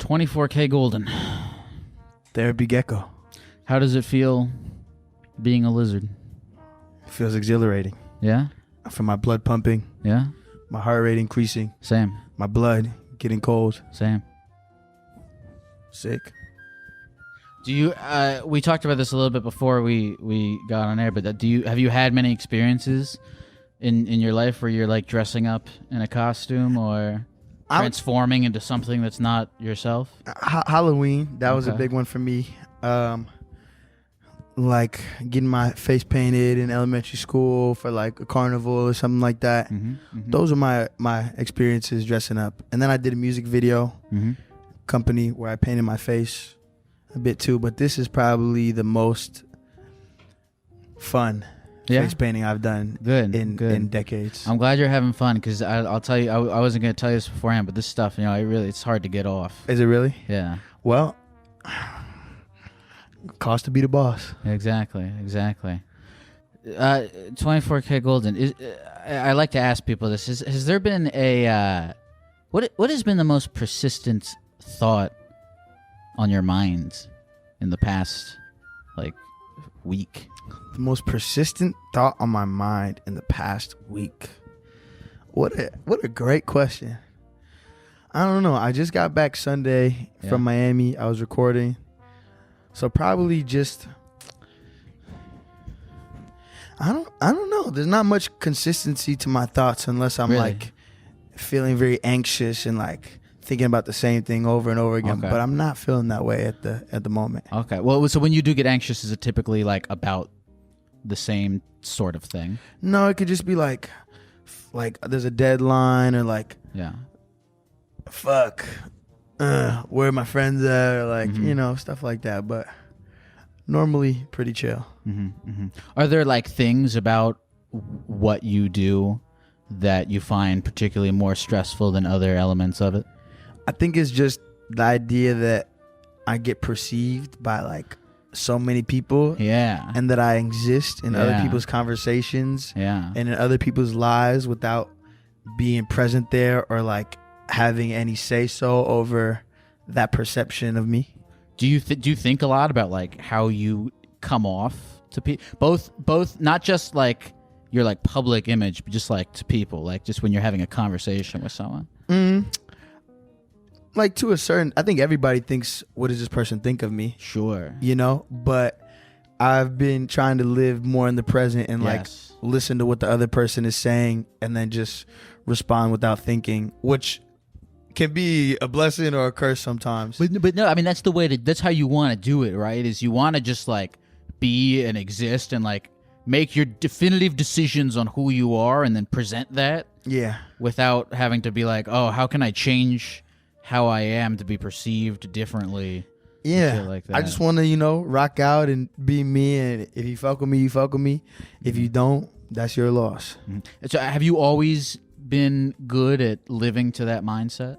24KGOLDN. Therapy Gecko. How does it feel being a lizard? It feels exhilarating. Yeah? I feel my blood pumping, Yeah? my heart rate increasing, Same. my blood getting cold. Same. Sick. Do you, we talked about this a little bit before we got on air, but have you had many experiences in your life where you're like dressing up in a costume or transforming into something that's not yourself? Halloween, that was a big one for me. Like getting my face painted in elementary school for like a carnival or something like that. Those are my experiences dressing up. And then I did a music video company where I painted my face a bit too, but this is probably the most fun face painting I've done in decades. I'm glad you're having fun because I'll tell you, I wasn't going to tell you this beforehand, but this stuff, you know, it's hard to get off. Is it really? Yeah. Well, cost to be the boss. Exactly. 24KGOLDN. I like to ask people this. Has there been a what has been the most persistent thought on your mind in the past like week? The most persistent thought on my mind in the past week. What a great question. I don't know. I just got back Sunday from Miami. I was recording. So probably just I don't know. There's not much consistency to my thoughts unless I'm like feeling very anxious and like thinking about the same thing over and over again. But I'm not feeling that way at the moment. Okay. Well, so when you do get anxious, is it typically like about the same sort of thing? No, it could just be like there's a deadline or like fuck, where are my friends at, or like you know, stuff like that. But normally pretty chill. Are there like things about what you do that you find particularly more stressful than other elements of it? I think it's just the idea that I get perceived by like so many people, and that I exist in other people's conversations, and in other people's lives without being present there or like having any say so over that perception of me. Do you think a lot about like how you come off to people, both not just like your like public image, but just like to people, like just when you're having a conversation with someone? Like to a certain, I think everybody thinks, what does this person think of me? Sure. You know, but I've been trying to live more in the present and like listen to what the other person is saying and then just respond without thinking, which can be a blessing or a curse sometimes. But no, I mean, that's the way that's how you want to do it, right? Is you want to just like be and exist and like make your definitive decisions on who you are and then present that. Yeah. Without having to be like, oh, how can I change how I am to be perceived differently? Yeah. Like that. I just want to, you know, rock out and be me. And if you fuck with me, you fuck with me. If you don't, that's your loss. So have you always been good at living to that mindset?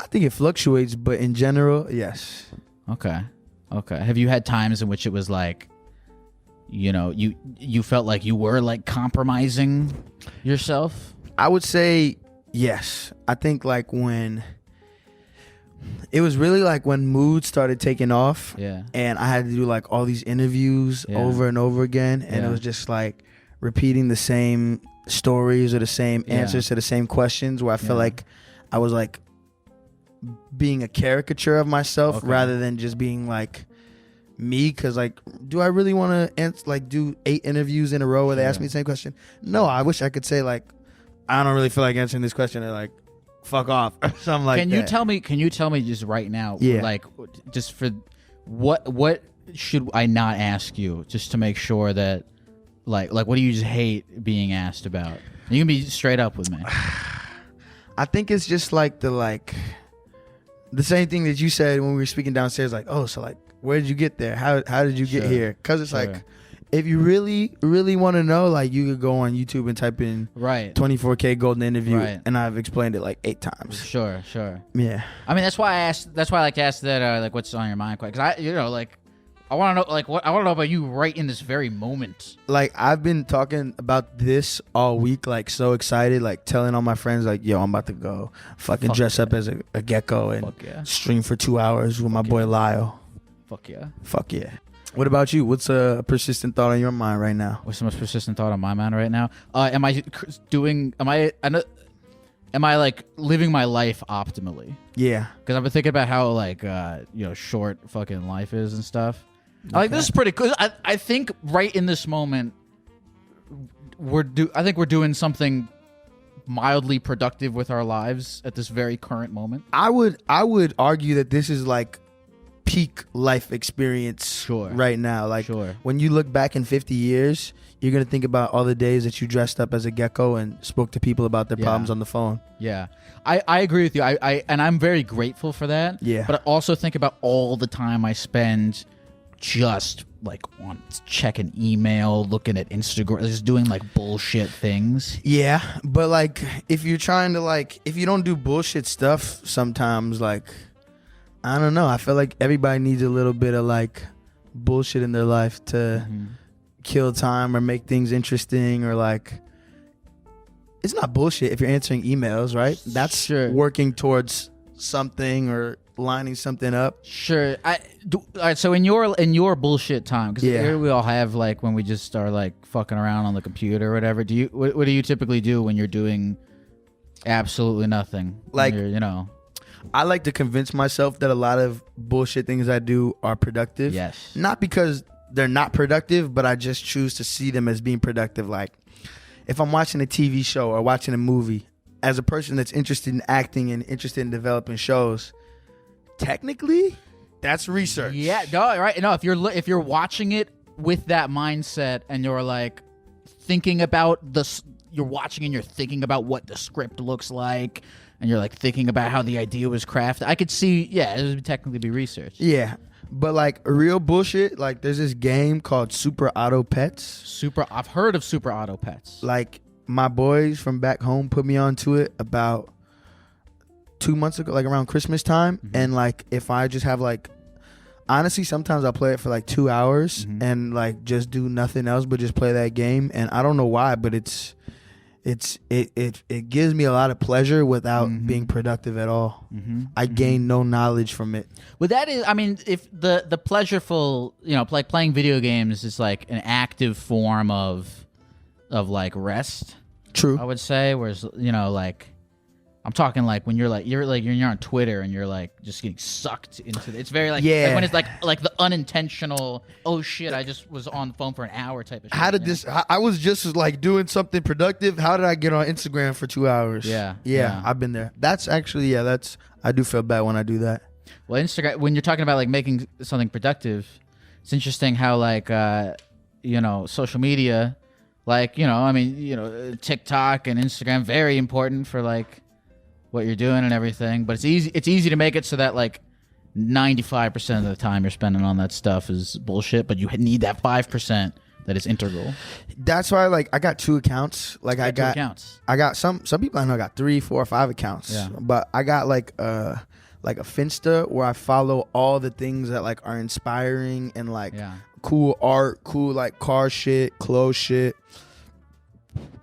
I think it fluctuates, but in general, yes. Okay. Have you had times in which it was like, you know, you felt like you were like compromising yourself? I would say yes. I think like when it was really like when mood started taking off, and I had to do like all these interviews over and over again, and it was just like repeating the same stories or the same answers to the same questions, where I feel like I was like being a caricature of myself rather than just being like me. Because like, do I really want to like do 8 interviews in a row where they ask me the same question? No, I wish I could say like, I don't really feel like answering this question, or like, fuck off, or something like that. Can you tell me just right now, like, just for what should I not ask you, just to make sure that like what do you just hate being asked about? You can be straight up with me. I think it's just like the same thing that you said when we were speaking downstairs, like, oh, so like, where did you get there? How did you get here? Because it's like, if you really, really want to know, like, you could go on YouTube and type in 24KGOLDN interview, and I've explained it like 8 times. Sure. Yeah. I mean, that's why I like to ask that, like, what's on your mind, because you know, like, I want to know, like, what I want to know about you right in this very moment. Like, I've been talking about this all week, like, so excited, like, telling all my friends, like, yo, I'm about to go fucking dress up as a gecko and stream for 2 hours with my boy Lyle. Fuck yeah. Fuck yeah. What about you? What's a persistent thought on your mind right now? What's the most persistent thought on my mind right now? Am I like living my life optimally? Yeah. Because I've been thinking about how like short fucking life is and stuff. Okay. Like, this is pretty cool. I think right in this moment I think we're doing something mildly productive with our lives at this very current moment. I would argue that this is like peak life experience right now. Like, when you look back in 50 years, you're going to think about all the days that you dressed up as a gecko and spoke to people about their problems on the phone. Yeah. I agree with you. And I'm very grateful for that. Yeah. But I also think about all the time I spend just like on checking email, looking at Instagram, just doing like bullshit things. Yeah. But like, if you're trying to like, if you don't do bullshit stuff sometimes, like, I don't know. I feel like everybody needs a little bit of like bullshit in their life to kill time or make things interesting, or like, it's not bullshit if you're answering emails, right? That's working towards something or lining something up. Sure. All right, so in your bullshit time, because here we all have like when we just are like fucking around on the computer or whatever. What do you typically do when you're doing absolutely nothing? Like, I like to convince myself that a lot of bullshit things I do are productive. Yes. Not because they're not productive, but I just choose to see them as being productive. Like, if I'm watching a TV show or watching a movie, as a person that's interested in acting and interested in developing shows, technically, that's research. Yeah, no, right. No, if you're watching it with that mindset and you're like thinking about you're watching and you're thinking about what the script looks like, and you're like thinking about how the idea was crafted, I could see, it would technically be research. Yeah, but like real bullshit, like there's this game called Super Auto Pets. I've heard of Super Auto Pets. Like, my boys from back home put me onto it about 2 months ago, like around Christmas time. And like, if I just have like, honestly, sometimes I'll play it for like 2 hours and like just do nothing else but just play that game. And I don't know why, but it gives me a lot of pleasure without being productive at all. I gain no knowledge from it. Well, that is, I mean, if the pleasureful, like playing video games is like an active form of like rest. True. I would say, whereas like, I'm talking like when you're on Twitter and you're like just getting sucked into it. It's very like, like when it's like the unintentional, oh shit, I just was on the phone for an hour type of shit. How did this? I was just like doing something productive. How did I get on Instagram for 2 hours? Yeah. I've been there. That's actually I do feel bad when I do that. Well, Instagram, when you're talking about like making something productive, it's interesting how like social media, like TikTok and Instagram, very important for like what you're doing and everything, but it's easy to make it so that like 95% of the time you're spending on that stuff is bullshit, but you need that 5% that is integral. That's why like I got 2 accounts. Like I got some people I know got 3, 4, 5 accounts. Yeah. But I got like a Finsta where I follow all the things that like are inspiring and like cool art, cool like car shit, clothes shit,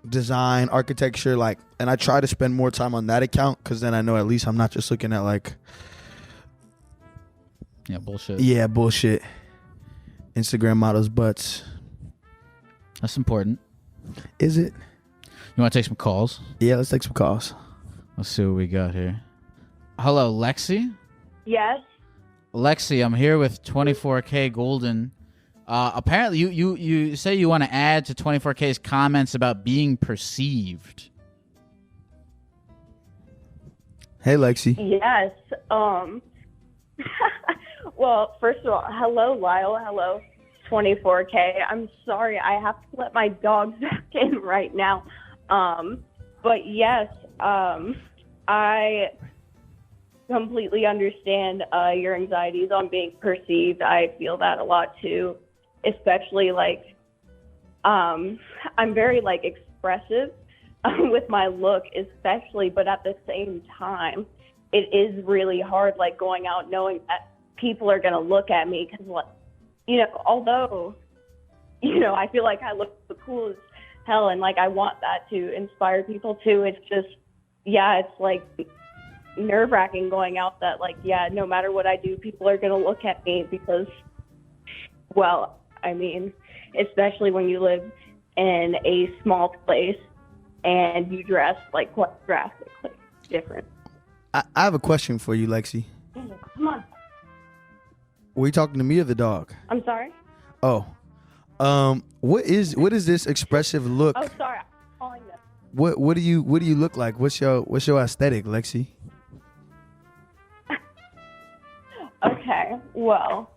design, architecture, like, and I try to spend more time on that account because then I know at least I'm not just looking at like bullshit. Yeah, bullshit. Instagram models' butts. That's important. Is it? You want to take some calls? Yeah, let's take some calls. Let's see what we got here. Hello, Lexi? Yes. Lexi, I'm here with 24KGOLDN. Apparently, you say you want to add to 24K's comments about being perceived. Hey, Lexi. Yes. Well, first of all, hello, Lyle. Hello, 24K. I'm sorry, I have to let my dogs back in right now. But yes, I completely understand your anxieties on being perceived. I feel that a lot too, especially like I'm very like expressive with my look, especially, but at the same time, it is really hard like going out knowing that people are going to look at me because although, I feel like I look cool as hell, and like I want that to inspire people too. It's just, it's like nerve-wracking going out that like, no matter what I do, people are going to look at me because, well, I mean, especially when you live in a small place and you dress like quite drastically different. I have a question for you, Lexi. Come on. Were you talking to me or the dog? I'm sorry? Oh. What is this expressive look? Oh, sorry. I'm calling them. What do you look like? What's your aesthetic, Lexi? Okay. Well,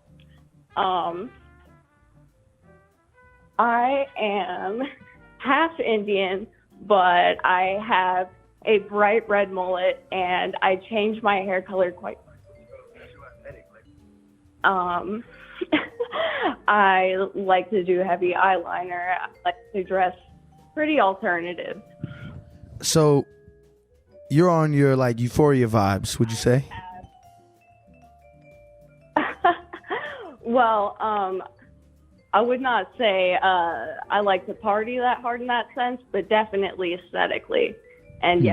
I am half Indian, but I have a bright red mullet, and I change my hair color quite. I like to do heavy eyeliner. I like to dress pretty alternative. So, you're on your like Euphoria vibes, would you say? Well, I would not say I like to party that hard in that sense, but definitely aesthetically, and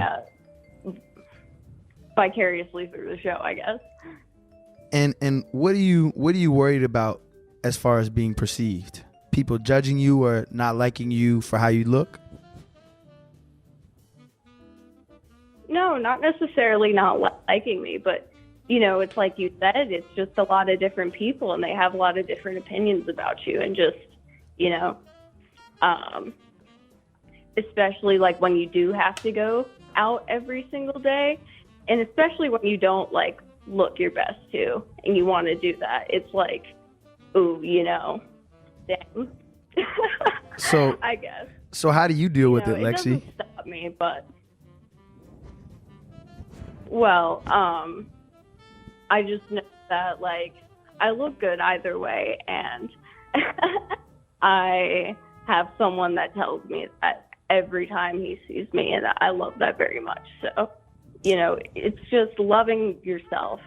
vicariously through the show, I guess. And what are you worried about as far as being perceived? People judging you or not liking you for how you look? No, not necessarily not liking me, but it's like you said, it's just a lot of different people and they have a lot of different opinions about you, and just, especially like when you do have to go out every single day, and especially when you don't like look your best too, and you want to do that. It's like, ooh, damn. So I guess. So how do you deal with it, Lexi? It doesn't stop me, but well, I just know that like I look good either way, and I have someone that tells me that every time he sees me, and I love that very much. So, it's just loving yourself.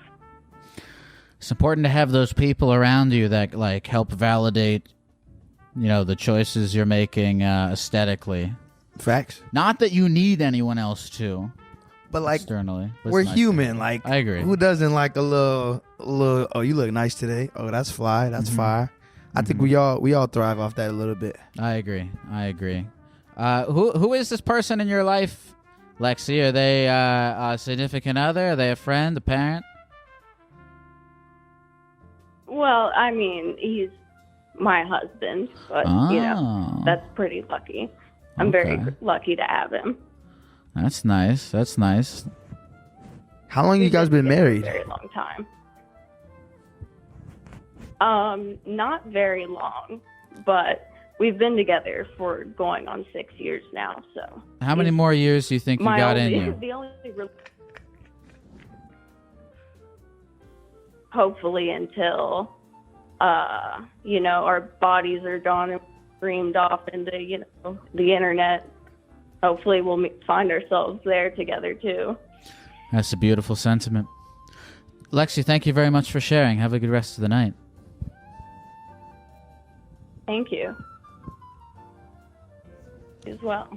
It's important to have those people around you that like help validate, the choices you're making aesthetically. Facts. Not that you need anyone else to, but like externally. We're human. Like, I agree. Who doesn't like a little? Oh, you look nice today. Oh, that's fly. That's fire. I think we all thrive off that a little bit. I agree. Who is this person in your life, Lexi? Are they a significant other? Are they a friend, a parent? Well, I mean, he's my husband, but that's pretty lucky. I'm very lucky to have him. That's nice. How long you guys been married? A very long time. Not very long, but we've been together for going on 6 years now. So how many more years do you think you got in you? Hopefully until, our bodies are gone and streamed off into, the internet. Hopefully we'll find ourselves there together too. That's a beautiful sentiment. Lexi, thank you very much for sharing. Have a good rest of the night. Thank you. As well.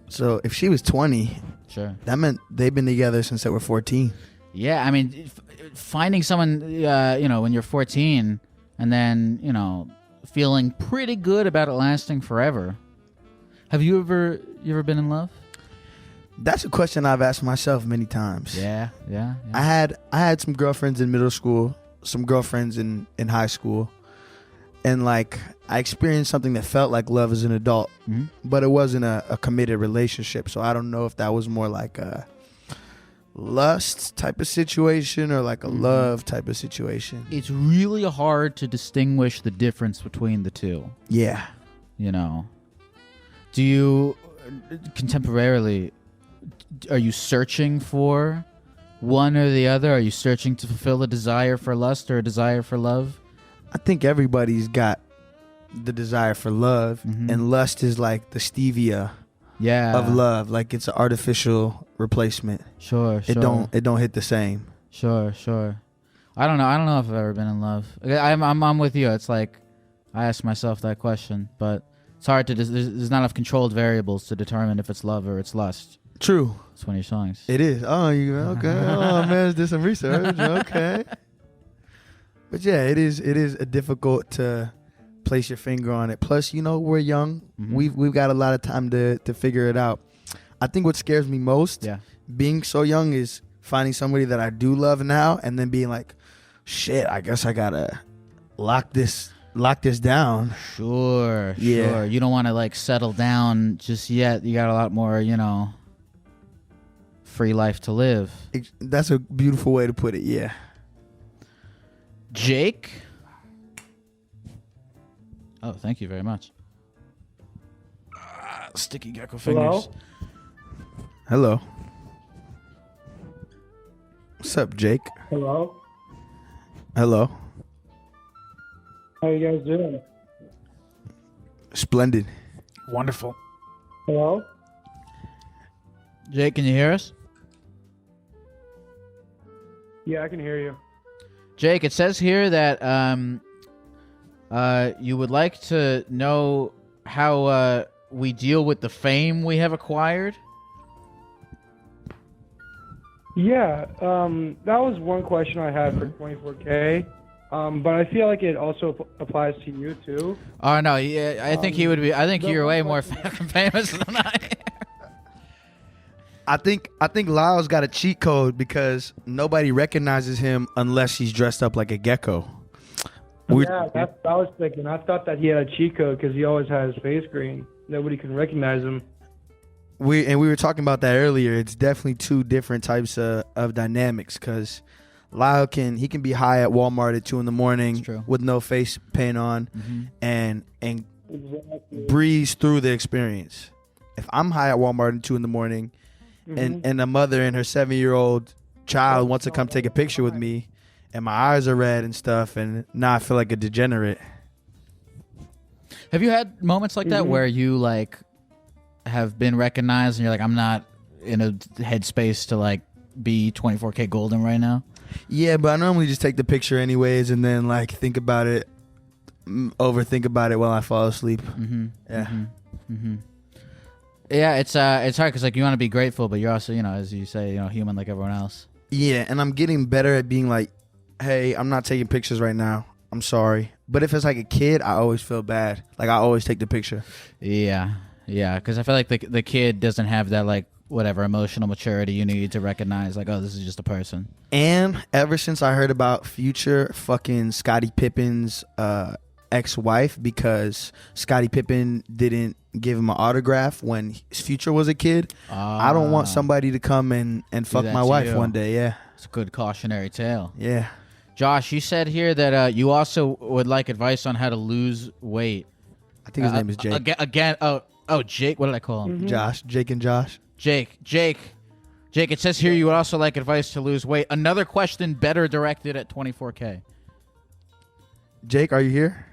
So if she was 20, sure, that meant they've been together since they were 14. Yeah, I mean, finding someone, when you're 14 and then, feeling pretty good about it lasting forever. Have you ever been in love? That's a question I've asked myself many times. Yeah. I had some girlfriends in middle school, some girlfriends in high school. And like I experienced something that felt like love as an adult, but it wasn't a committed relationship. So I don't know if that was more like a lust type of situation or like a love type of situation. It's really hard to distinguish the difference between the two. Yeah. Do you contemporarily, are you searching for one or the other? Are you searching to fulfill a desire for lust or a desire for love? I think everybody's got the desire for love, and lust is like the stevia of love. Like it's an artificial replacement. Sure. It don't hit the same. Sure. I don't know. I don't know if I've ever been in love. I'm with you. It's like I ask myself that question, but it's hard to. There's not enough controlled variables to determine if it's love or it's lust. True. It's one of your songs. It is. Oh, you okay? Oh man, did some research. Okay. But yeah, it is difficult to place your finger on it. Plus, we're young. Mm-hmm. We've got a lot of time to figure it out. I think what scares me most, being so young, is finding somebody that I do love now, and then being like, shit, I guess I gotta lock this down. Sure. You don't want to like settle down just yet. You got a lot more, free life to live. That's a beautiful way to put it. Yeah. Jake. Oh, thank you very much. Sticky gecko fingers. Hello. What's up, Jake? Hello. Hello. How you guys doing? Splendid. Wonderful. Hello? Jake, can you hear us? Yeah, I can hear you. Jake, it says here that you would like to know how we deal with the fame we have acquired. Yeah, that was one question I had for 24K. But I feel like it also applies to you too. Oh no, yeah, I think he would be. I think you're way more famous than I am. I think Lyle's got a cheat code because nobody recognizes him unless he's dressed up like a gecko. Yeah, that's what I was thinking. I thought that he had a cheat code because he always had his face green. Nobody can recognize him. We were talking about that earlier. It's definitely two different types of dynamics because Lyle can be high at Walmart at 2 a.m. with no face paint on and breeze through the experience. If I'm high at Walmart at 2 a.m. and a mother and her 7-year-old child wants to come take a picture with me and my eyes are red and stuff, and now I feel like a degenerate. Have you had moments like that where you like have been recognized and you're like, I'm not in a headspace to like be 24K Golden right now? Yeah, but I normally just take the picture anyways and then like think about it, overthink about it while I fall asleep. Yeah, it's hard because like you want to be grateful, but you're also, as you say, human like everyone else. Yeah, and I'm getting better at being like, hey, I'm not taking pictures right now. I'm sorry. But if it's like a kid, I always feel bad. Like I always take the picture. Yeah, because I feel like the kid doesn't have that like whatever emotional maturity you need to recognize like, oh, this is just a person. And ever since I heard about Future fucking Scottie Pippen's ex-wife, because Scottie Pippen didn't give him an autograph when Future was a kid, I don't want somebody to come and fuck my wife one day. Yeah, it's a good cautionary tale. Yeah. Josh, you said here that you also would like advice on how to lose weight. I think his name is Jake. Again, Jake. What did I call him? Josh. Jake and Josh. Jake. It says here you would also like advice to lose weight. Another question better directed at 24K. Jake, are you here?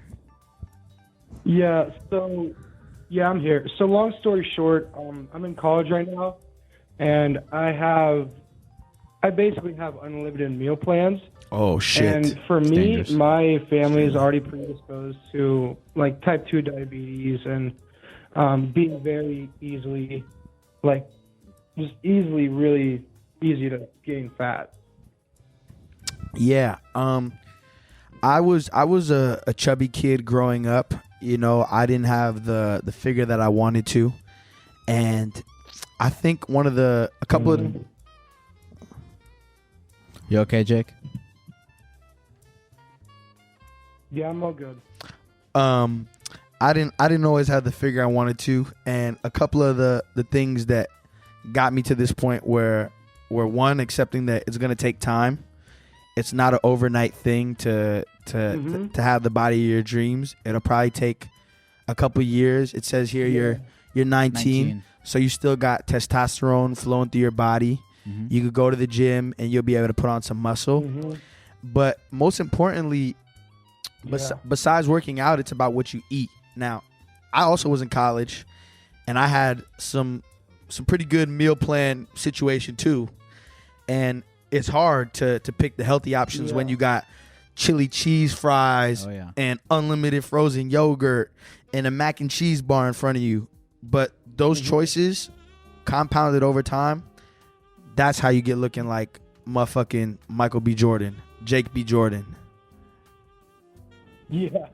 Yeah, I'm here. So long story short, I'm in college right now, and I basically have unlimited meal plans. Oh, shit. And for me, my family is already predisposed to like type 2 diabetes and being very easily, really easy to gain fat. Yeah. I was a chubby kid growing up. I didn't have the figure that I wanted to. And I think a couple of... You okay, Jake? Yeah, I'm all good. I didn't always have the figure I wanted to, and a couple of the things that got me to this point were one, accepting that it's gonna take time. It's not an overnight thing to have the body of your dreams. It'll probably take a couple years. It says here you're 19, so you still got testosterone flowing through your body. You could go to the gym and you'll be able to put on some muscle. But most importantly, besides working out, it's about what you eat. Now, I also was in college, and I had some pretty good meal plan situation too. And it's hard to pick the healthy options when you got chili cheese fries and unlimited frozen yogurt and a mac and cheese bar in front of you. But those choices compounded over time, that's how you get looking like motherfucking Michael B. Jordan, Jake B. Jordan. Yeah.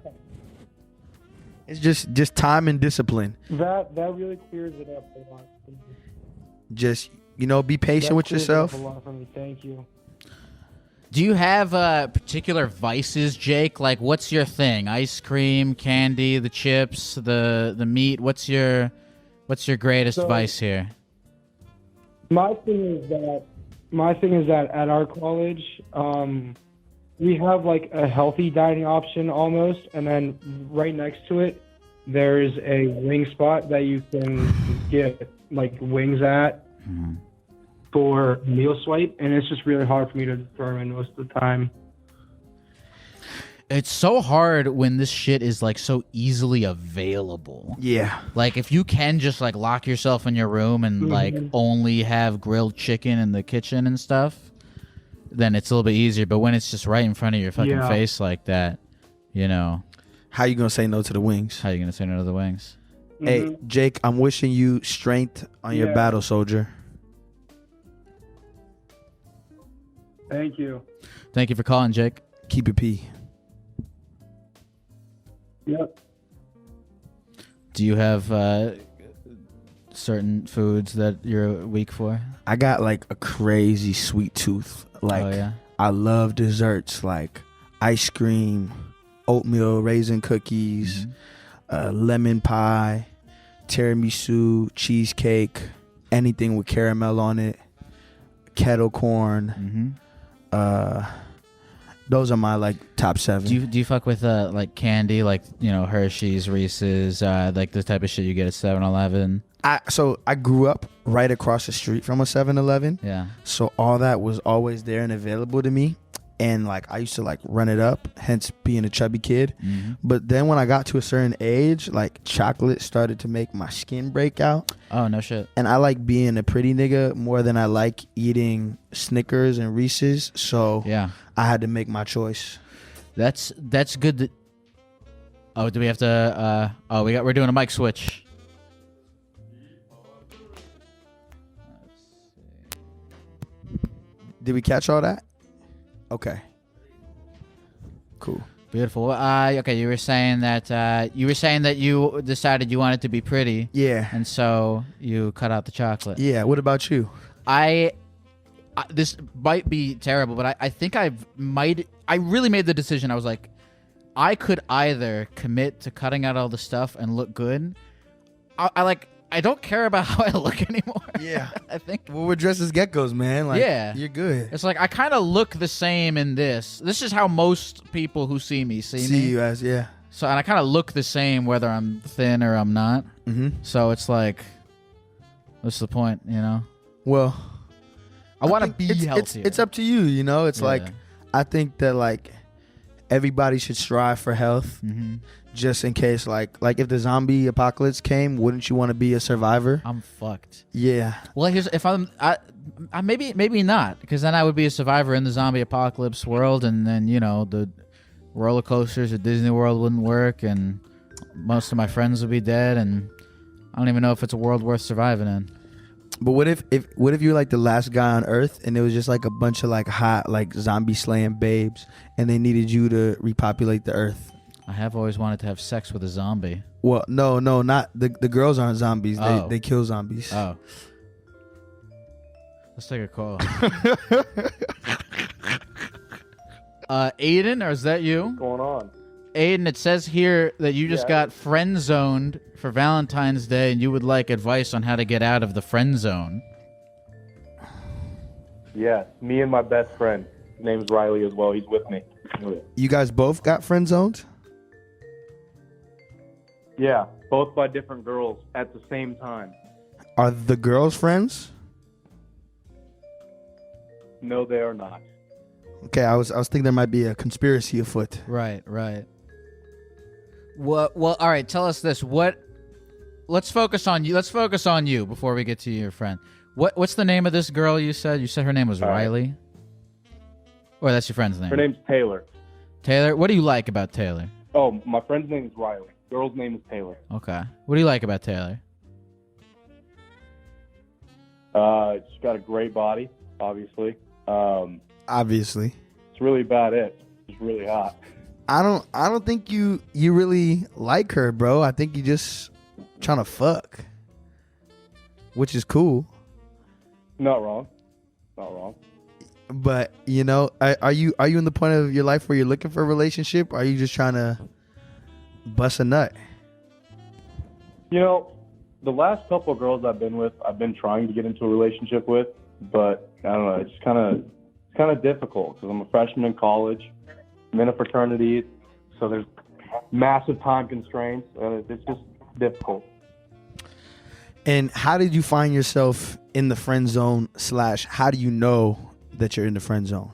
It's just time and discipline. That really clears it up a lot. Just, be patient with yourself. A lot for me. Thank you. Do you have particular vices, Jake? Like, what's your thing? Ice cream, candy, the chips, the meat. What's your greatest vice here? My thing is that at our college, we have like a healthy dining option almost, and then right next to it, there's a wing spot that you can get like wings at. For meal swipe, and it's just really hard for me to determine most of the time. It's so hard when this shit is like so easily available. Yeah. Like if you can just like lock yourself in your room and like only have grilled chicken in the kitchen and stuff, then it's a little bit easier. But when it's just right in front of your fucking face like that, how you gonna say no to the wings? How you gonna say no to the wings? Hey, Jake, I'm wishing you strength on your battle, soldier. Thank you. Thank you for calling, Jake. Keep it P. Yep. Do you have certain foods that you're weak for? I got like a crazy sweet tooth. Like, I love desserts like ice cream, oatmeal raisin cookies, lemon pie, tiramisu, cheesecake, anything with caramel on it, kettle corn. Those are my like top 7. Do you fuck with like candy, like Hershey's, Reese's, like the type of shit you get at 7-Eleven? So I grew up right across the street from a 7-Eleven. Yeah. So all that was always there and available to me. And like I used to like run it up, hence being a chubby kid. But then when I got to a certain age, like chocolate started to make my skin break out. Oh, no shit. And I like being a pretty nigga more than I like eating Snickers and Reese's. So I had to make my choice. That's good. Oh, do we have to? We're doing a mic switch. Did we catch all that? Okay. Cool. Beautiful. Okay, you were saying that you decided you wanted to be pretty. Yeah. And so you cut out the chocolate. Yeah. What about you? This might be terrible, but I think I really made the decision. I was like, I could either commit to cutting out all the stuff and look good. I don't care about how I look anymore. Yeah. I think. Well, we're dressed as geckos, man. Like, you're good. It's like I kind of look the same in this. This is how most people who see me see me. You as, So, and I kind of look the same whether I'm thin or I'm not. So it's like, what's the point, Well, I want to be healthier. It's up to you, It's like, I think that like everybody should strive for health. Just in case, like if the zombie apocalypse came, wouldn't you want to be a survivor? I'm fucked. Yeah. Well, if I maybe not, because then I would be a survivor in the zombie apocalypse world, and then the roller coasters at Disney World wouldn't work, and most of my friends would be dead, and I don't even know if it's a world worth surviving in. But what if you're like the last guy on Earth, and it was just like a bunch of like hot like zombie slaying babes, and they needed you to repopulate the Earth? I have always wanted to have sex with a zombie. Well, no, not the girls aren't zombies. They kill zombies. Oh. Let's take a call. Aiden, or is that you? What's going on? Aiden, it says here that you just got friend zoned for Valentine's Day, and you would like advice on how to get out of the friend zone. Yeah, me and my best friend. His name's Riley as well. He's with me. You guys both got friend zoned? Yeah, both by different girls at the same time. Are the girls friends? No, they are not. Okay, I was thinking there might be a conspiracy afoot. Right. Well, all right. Tell us this. Let's focus on you. Let's focus on you before we get to your friend. What's the name of this girl you said? You said her name was Riley. Or that's your friend's name? Her name's Taylor. Taylor? What do you like about Taylor? Oh, my friend's name is Riley. Girl's name is Taylor. Okay. What do you like about Taylor? She's got a great body, obviously. Obviously. It's really about it. She's really hot. I don't think you really like her, bro. I think you just trying to fuck, which is cool. Not wrong. Not wrong. But you know, are you in the point of your life where you're looking for a relationship? Or are you just trying to bust a nut? You know, the last couple of girls I've been with, I've been trying to get into a relationship with, but I don't know. It's kind of difficult because I'm a freshman in college. I'm in a fraternity, so there's massive time constraints. It's just difficult. And how did you find yourself in the friend zone / how do you know that you're in the friend zone?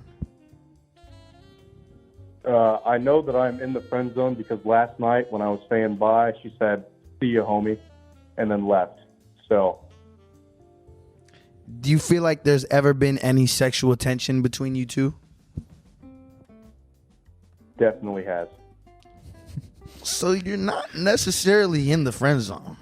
I know that I'm in the friend zone because last night when I was saying bye, she said, "See you, homie," and then left. So, do you feel like there's ever been any sexual tension between you two? definitely has. So you're not necessarily in the friend zone.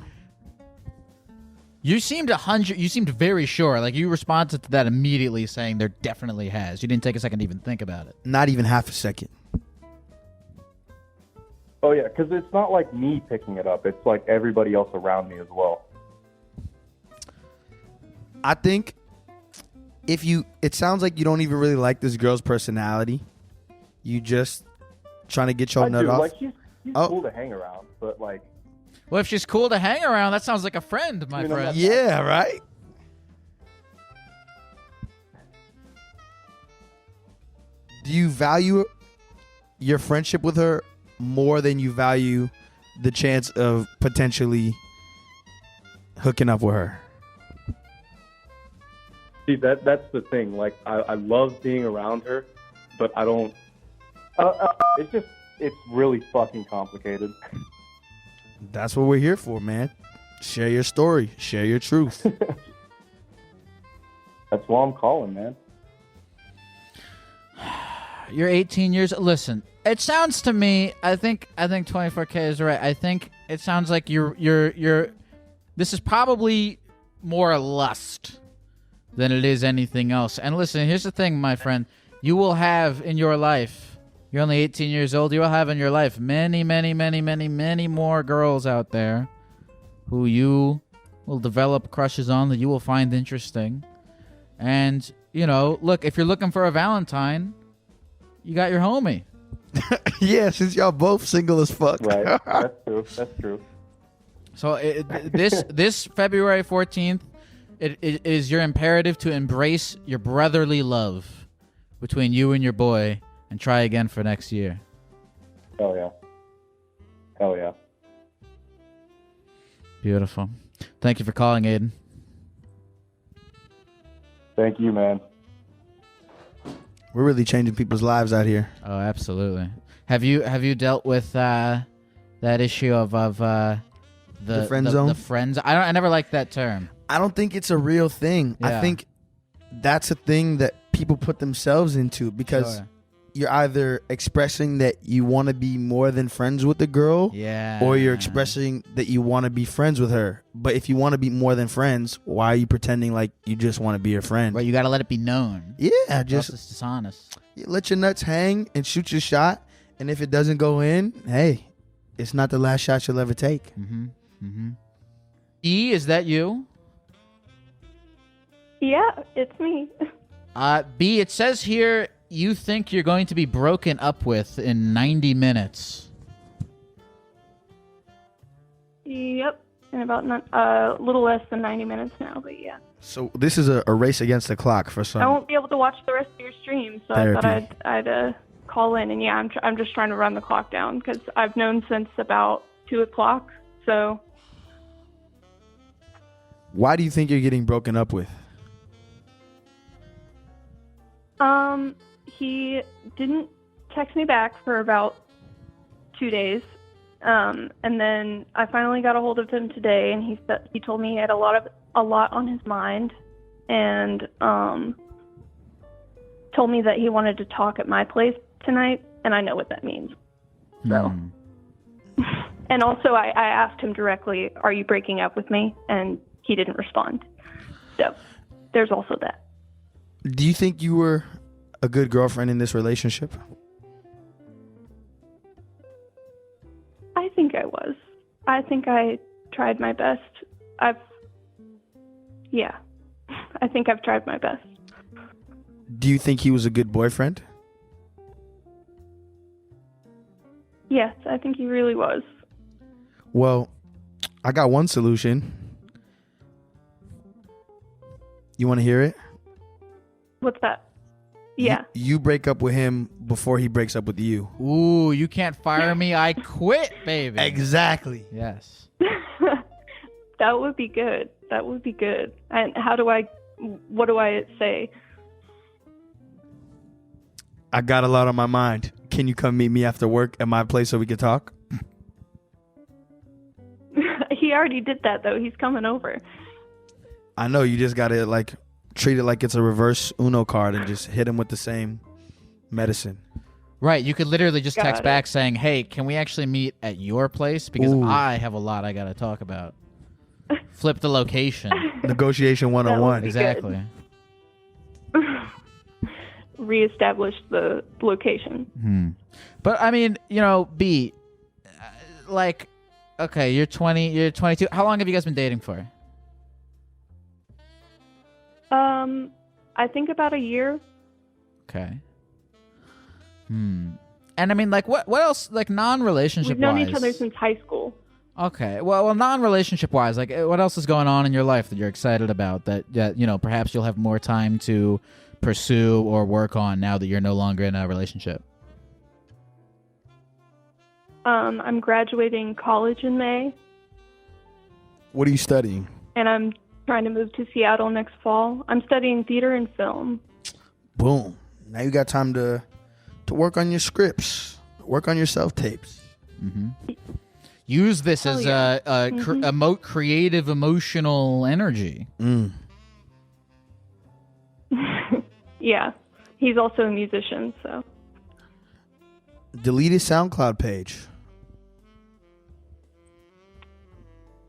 You seemed very sure. Like, you responded to that immediately saying there definitely has. You didn't take a second to even think about it. Not even half a second. Oh, yeah, because it's not like me picking it up. It's like everybody else around me as well. I think it sounds like you don't even really like this girl's personality. You just trying to get your nut off. Like, she's cool to hang around, but like... Well, if she's cool to hang around, that sounds like a friend, my friend. Yeah, right? Do you value your friendship with her more than you value the chance of potentially hooking up with her? See, that's the thing. Like, I love being around her, but I don't... it's really fucking complicated. That's what we're here for, man. Share your story. Share your truth. That's why I'm calling, man. You're 18 years. Listen, it sounds to me. I think 24K is right. I think it sounds like you're. This is probably more lust than it is anything else. And listen, here's the thing, my friend. You will have in your life. You're only 18 years old. You will have in your life many, many, many, many, many more girls out there who you will develop crushes on that you will find interesting. And, you know, look, if you're looking for a Valentine, you got your homie. Yeah, since y'all both single as fuck. Right. That's true. So this February 14th, it is your imperative to embrace your brotherly love between you and your boy. And try again for next year. Hell yeah. Hell yeah. Beautiful. Thank you for calling, Aiden. Thank you, man. We're really changing people's lives out here. Oh, absolutely. Have you dealt with that issue of the friend zone? The friends. I never liked that term. I don't think it's a real thing. Yeah. I think that's a thing that people put themselves into because. Sure. You're either expressing that you want to be more than friends with the girl, or you're expressing that you want to be friends with her. But if you want to be more than friends, why are you pretending like you just want to be her friend? Right, you got to let it be known. Yeah, just it's dishonest. Let your nuts hang and shoot your shot. And if it doesn't go in, hey, it's not the last shot you'll ever take. Mm-hmm. Mm-hmm. E, is that you? Yeah, it's me. B, it says here. You think you're going to be broken up with in 90 minutes. Yep. In about a little less than 90 minutes now, but yeah. So this is a race against the clock for some. I won't be able to watch the rest of your stream, so therapy. I thought I'd call in. And yeah, I'm just trying to run the clock down because I've known since about 2 o'clock, so. Why do you think you're getting broken up with? He didn't text me back for about 2 days, and then I finally got a hold of him today, and he told me he had a lot on his mind, and told me that he wanted to talk at my place tonight, and I know what that means. So, and also I asked him directly, "Are you breaking up with me?" And he didn't respond. So, there's also that. Do you think you were a good girlfriend in this relationship? I think I was. I think I tried my best. I think I've tried my best. Do you think he was a good boyfriend? Yes, I think he really was. Well, I got one solution. You want to hear it? What's that? Yeah. You break up with him before he breaks up with you. Ooh, you can't fire me. I quit, baby. Exactly. Yes. That would be good. That would be good. And what do I say? I got a lot on my mind. Can you come meet me after work at my place so we can talk? He already did that, though. He's coming over. I know. You just got to like treat it like it's a reverse Uno card and just hit him with the same medicine. Right. You could literally just text back saying, "Hey, can we actually meet at your place? Because I have a lot I got to talk about." Flip the location. Negotiation 101. Exactly. Reestablish the location. But I mean, B, like, okay, you're 20, you're 22. How long have you guys been dating for? I think about a year. Okay. And I mean, like, what else, like, non-relationship We've known wise? each other since high school. Okay. Well, non-relationship wise, like, what else is going on in your life that you're excited about that perhaps you'll have more time to pursue or work on now that you're no longer in a relationship? I'm graduating college in May. What are you studying? And I'm trying to move to Seattle next fall. I'm studying theater and film. Boom. Now you got time to work on your scripts, work on your self-tapes. Use this as creative, emotional energy. Yeah. He's also a musician, so. Delete his SoundCloud page.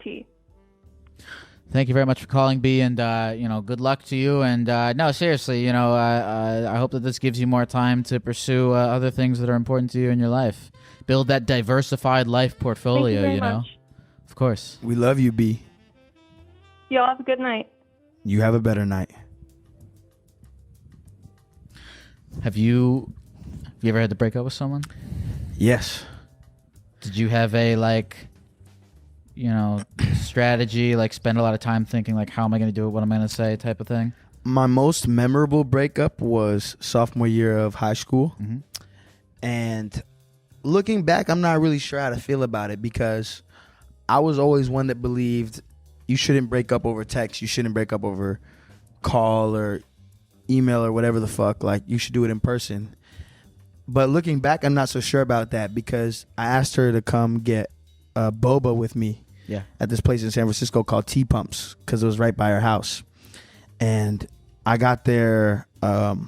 T. Thank you very much for calling, B, and good luck to you. And no, seriously, I hope that this gives you more time to pursue other things that are important to you in your life. Build that diversified life portfolio. Thank you very much. Of course. We love you, B. Y'all have a good night. You have a better night. Have you ever had to break up with someone? Yes. Did you have a strategy, like spend a lot of time thinking like, how am I going to do it? What am I going to say? Type of thing. My most memorable breakup was sophomore year of high school. And looking back, I'm not really sure how to feel about it because I was always one that believed you shouldn't break up over text. You shouldn't break up over call or email or whatever the fuck. Like, you should do it in person. But looking back, I'm not so sure about that because I asked her to come get boba with me at this place in San Francisco called T Pumps because it was right by her house. And I got there and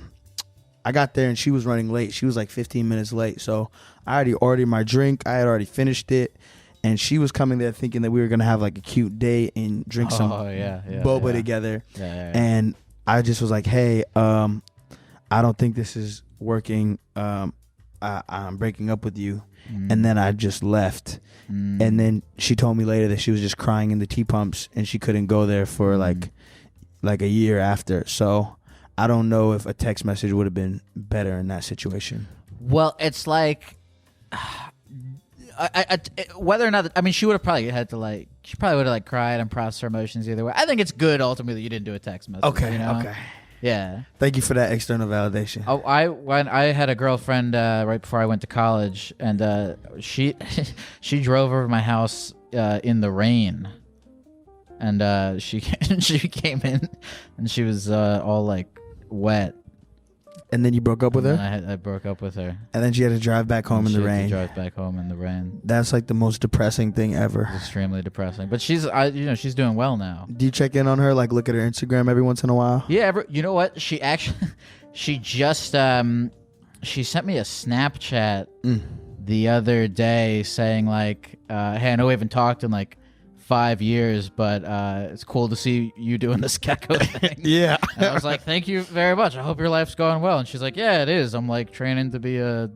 she was running late. She was like 15 minutes late. So I already ordered my drink. I had already finished it. And she was coming there thinking that we were going to have like a cute date and drink some boba together. And I just was like, hey, I don't think this is working. I'm breaking up with you. And then I just left. And then she told me later that she was just crying in the T Pumps and she couldn't go there for like a year after. So I don't know if a text message would have been better in that situation. Well, it's like whether or not, I mean, she would have probably had to she probably would have cried and processed her emotions either way. I think it's good ultimately that you didn't do a text message. Okay. Okay. Yeah. Thank you for that external validation. Oh, when I had a girlfriend right before I went to college, and she drove over to my house in the rain, and she came in, and she was all like wet. And then you broke up with her? I broke up with her. And then she had to drive back home in the rain. Drive back home in the rain. That's like the most depressing thing ever. It's extremely depressing. But she's doing well now. Do you check in on her? Like look at her Instagram every once in a while? Yeah. You know what? she just she sent me a Snapchat the other day saying like, hey, I know we haven't talked in like 5 years, but it's cool to see you doing this gecko thing. Yeah. And I was like, thank you very much. I hope your life's going well. And she's like, yeah, it is. I'm like training to be a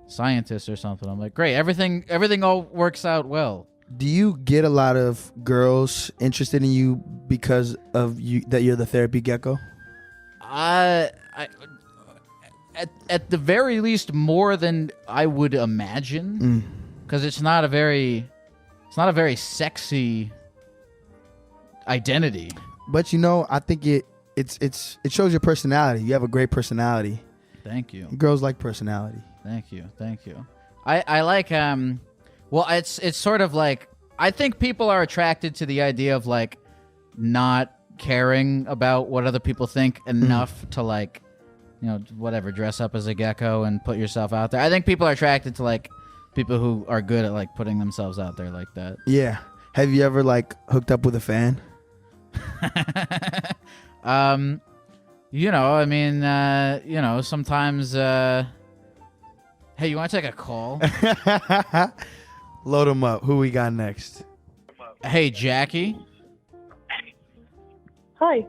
scientist or something. I'm like, great. Everything all works out well. Do you get a lot of girls interested in you because of you that you're the therapy gecko? At the very least, more than I would imagine, because it's not a very sexy identity. But I think it shows your personality. You have a great personality. Thank you. Girls like personality. Thank you. I like well, it's sort of like, I think people are attracted to the idea of like not caring about what other people think enough to like, whatever, dress up as a gecko and put yourself out there. I think people are attracted to like people who are good at like putting themselves out there like that. Yeah. Have you ever like hooked up with a fan? Sometimes hey, you want to take a call? Load them up. Who we got next? Hey, Jackie. Hi.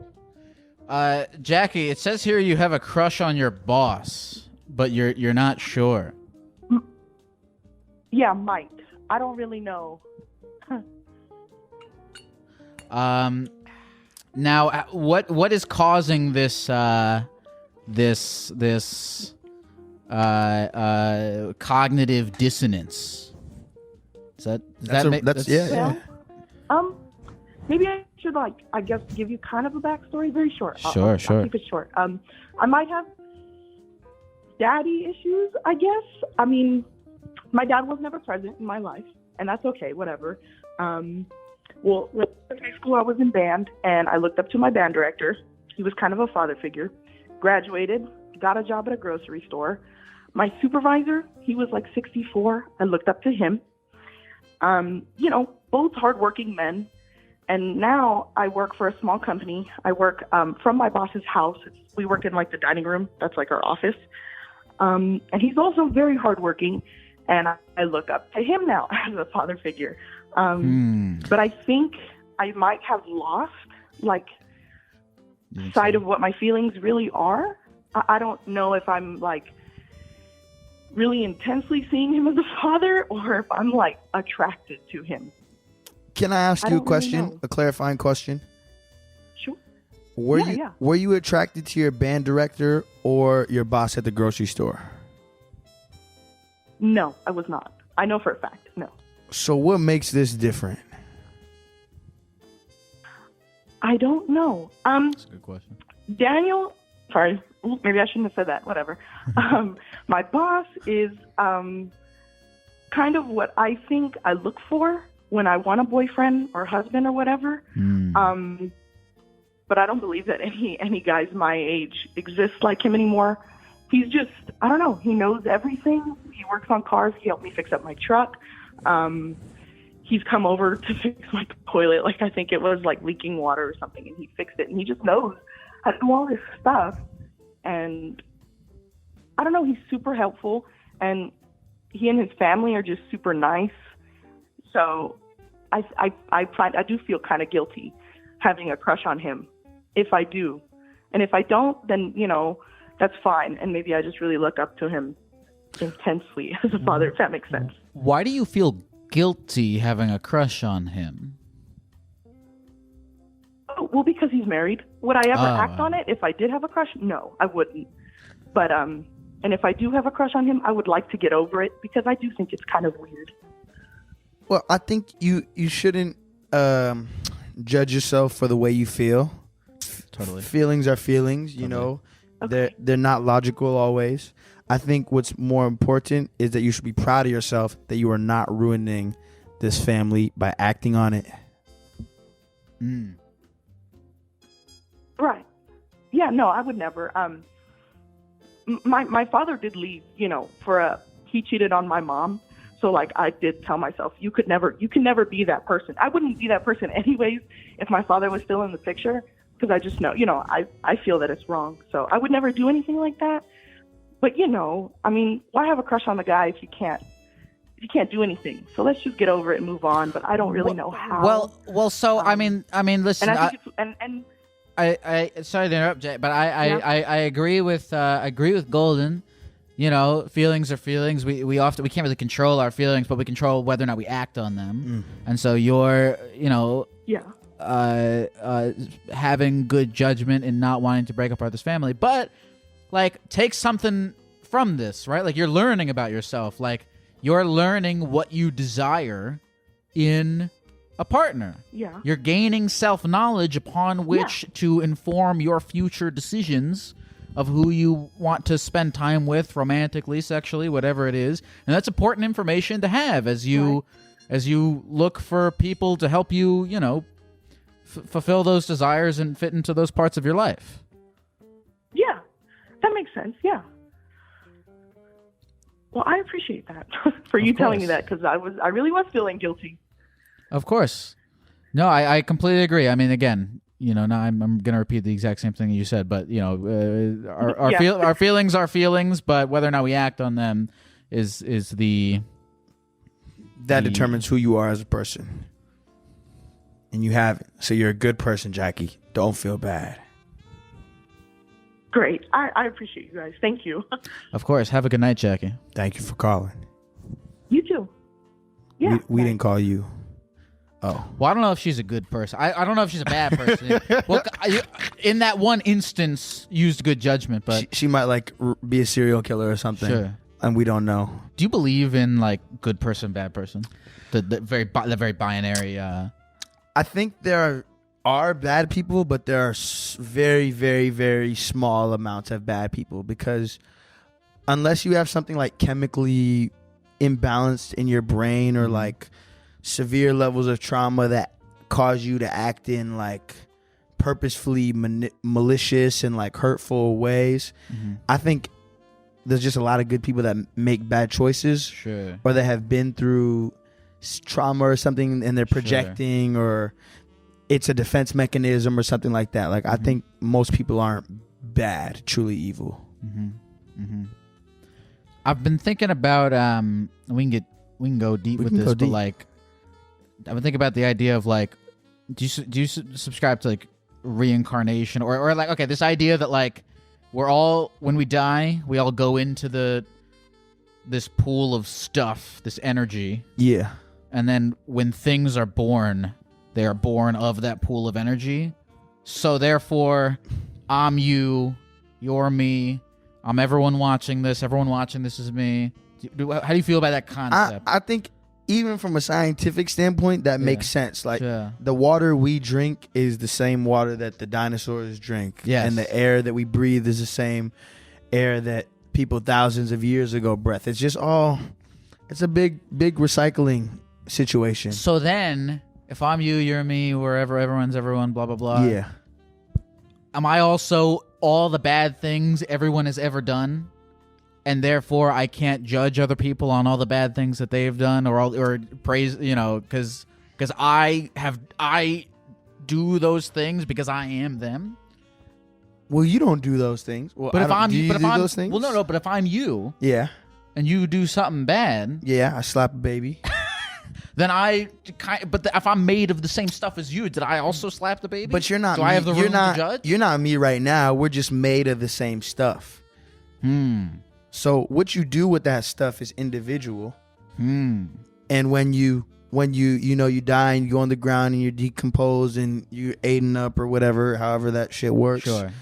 Jackie, it says here you have a crush on your boss, but you're not sure. Yeah, might. I don't really know. Now, what is causing this cognitive dissonance? Yeah. Maybe I should I guess give you kind of a backstory, very short. Sure. I'll keep it short. I might have daddy issues, I guess. I mean, my dad was never present in my life, and that's okay, whatever. Well, in high school, I was in band, and I looked up to my band director. He was kind of a father figure. Graduated, got a job at a grocery store. My supervisor, he was like 64. I looked up to him. Both hardworking men. And now I work for a small company. I work from my boss's house. We work in like the dining room. That's like our office. And he's also very hardworking. And I look up to him now as a father figure. But I think I might have lost sight of what my feelings really are. I don't know if I'm like really intensely seeing him as a father or if I'm like attracted to him. Can I ask you a question, a clarifying question? Sure. Were you attracted to your band director or your boss at the grocery store? No, I was not. I know for a fact, no. So what makes this different? I don't know. That's a good question. Daniel, sorry, maybe I shouldn't have said that, whatever. My boss is kind of what I think I look for when I want a boyfriend or husband or whatever. But I don't believe that any guys my age exist like him anymore. He's just, I don't know, he knows everything. He works on cars. He helped me fix up my truck. He's come over to fix my toilet. Like, I think it was like leaking water or something, and he fixed it. And he just knows how to do all this stuff. And I don't know, he's super helpful. And he and his family are just super nice. So I do feel kind of guilty having a crush on him, if I do. And if I don't, then, that's fine. And maybe I just really look up to him intensely as a father, if that makes sense. Why do you feel guilty having a crush on him? Oh, well, because he's married. Would I ever act on it if I did have a crush? No, I wouldn't. But, and if I do have a crush on him, I would like to get over it because I do think it's kind of weird. Well, I think you shouldn't judge yourself for the way you feel. Totally. Feelings are feelings, you know. Okay. They're not logical always. I think what's more important is that you should be proud of yourself that you are not ruining this family by acting on it. Right. Yeah, no, I would never. My father did leave, he cheated on my mom. So like I did tell myself, you can never be that person. I wouldn't be that person anyways if my father was still in the picture. because I just know, I feel that it's wrong. So I would never do anything like that. But, I mean, why have a crush on the guy if you can't do anything? So let's just get over it and move on. But I don't really know how. Well. So I mean, listen. And I think it's, I sorry to interrupt, Jay, but I agree with Golden. Feelings are feelings. We can't really control our feelings, but we control whether or not we act on them. And so you're having good judgment and not wanting to break apart this family, but like take something from this, right? Like you're learning about yourself. Like you're learning what you desire in a partner. Yeah. You're gaining self-knowledge upon which to inform your future decisions of who you want to spend time with, romantically, sexually, whatever it is. And that's important information to have as you look for people to help you, fulfill those desires and fit into those parts of your life. Yeah. That makes sense. Yeah. Well, I appreciate that for you telling me that, because I really was feeling guilty. Of course. No, I completely agree. I mean, again, now I'm going to repeat the exact same thing you said, but our feelings are feelings, but whether or not we act on them is that determines who you are as a person. And you haven't. So you're a good person, Jackie. Don't feel bad. Great. I appreciate you guys. Thank you. Of course. Have a good night, Jackie. Thank you for calling. You too. Yeah. We didn't call you. Oh. Well, I don't know if she's a good person. I don't know if she's a bad person. Well, in that one instance, used good judgment, but she might be a serial killer or something. Sure. And we don't know. Do you believe in like good person, bad person? The very binary. I think there are bad people, but there are very, very, very small amounts of bad people, because unless you have something like chemically imbalanced in your brain or like severe levels of trauma that cause you to act in like purposefully malicious and like hurtful ways, I think there's just a lot of good people that make bad choices, sure, or that have been through trauma or something and they're projecting, sure, or it's a defense mechanism or something like that. Like I think most people aren't bad, truly evil. I've been thinking about we can go deep with this, but like I've been thinking about the idea of like, do you subscribe to like reincarnation or like, okay, this idea that like we're all, when we die, we all go into this pool of stuff, this energy. Yeah. And then when things are born, they are born of that pool of energy. So therefore, I'm you, you're me, I'm everyone watching this is me. How do you feel about that concept? I think even from a scientific standpoint, that makes sense. Like the water we drink is the same water that the dinosaurs drink. Yes. And the air that we breathe is the same air that people thousands of years ago breathed. It's just it's a big recycling situation. So then, if I'm you, you're me, wherever, everyone's everyone, blah, blah, blah. Yeah. Am I also all the bad things everyone has ever done? And therefore, I can't judge other people on all the bad things that they've done or praise, because I do those things because I am them. Well, you don't do those things. Well, but if I'm, do you but if do I'm, those things? Well, no. But if I'm you, yeah, and you do something bad, yeah, I slap a baby. Then if I'm made of the same stuff as you, did I also slap the baby? But you're not. Do I have the room to judge? You're not me right now. We're just made of the same stuff. So what you do with that stuff is individual. And when you die and you go on the ground and you decompose and you're eaten up or whatever, however that shit works. Sure.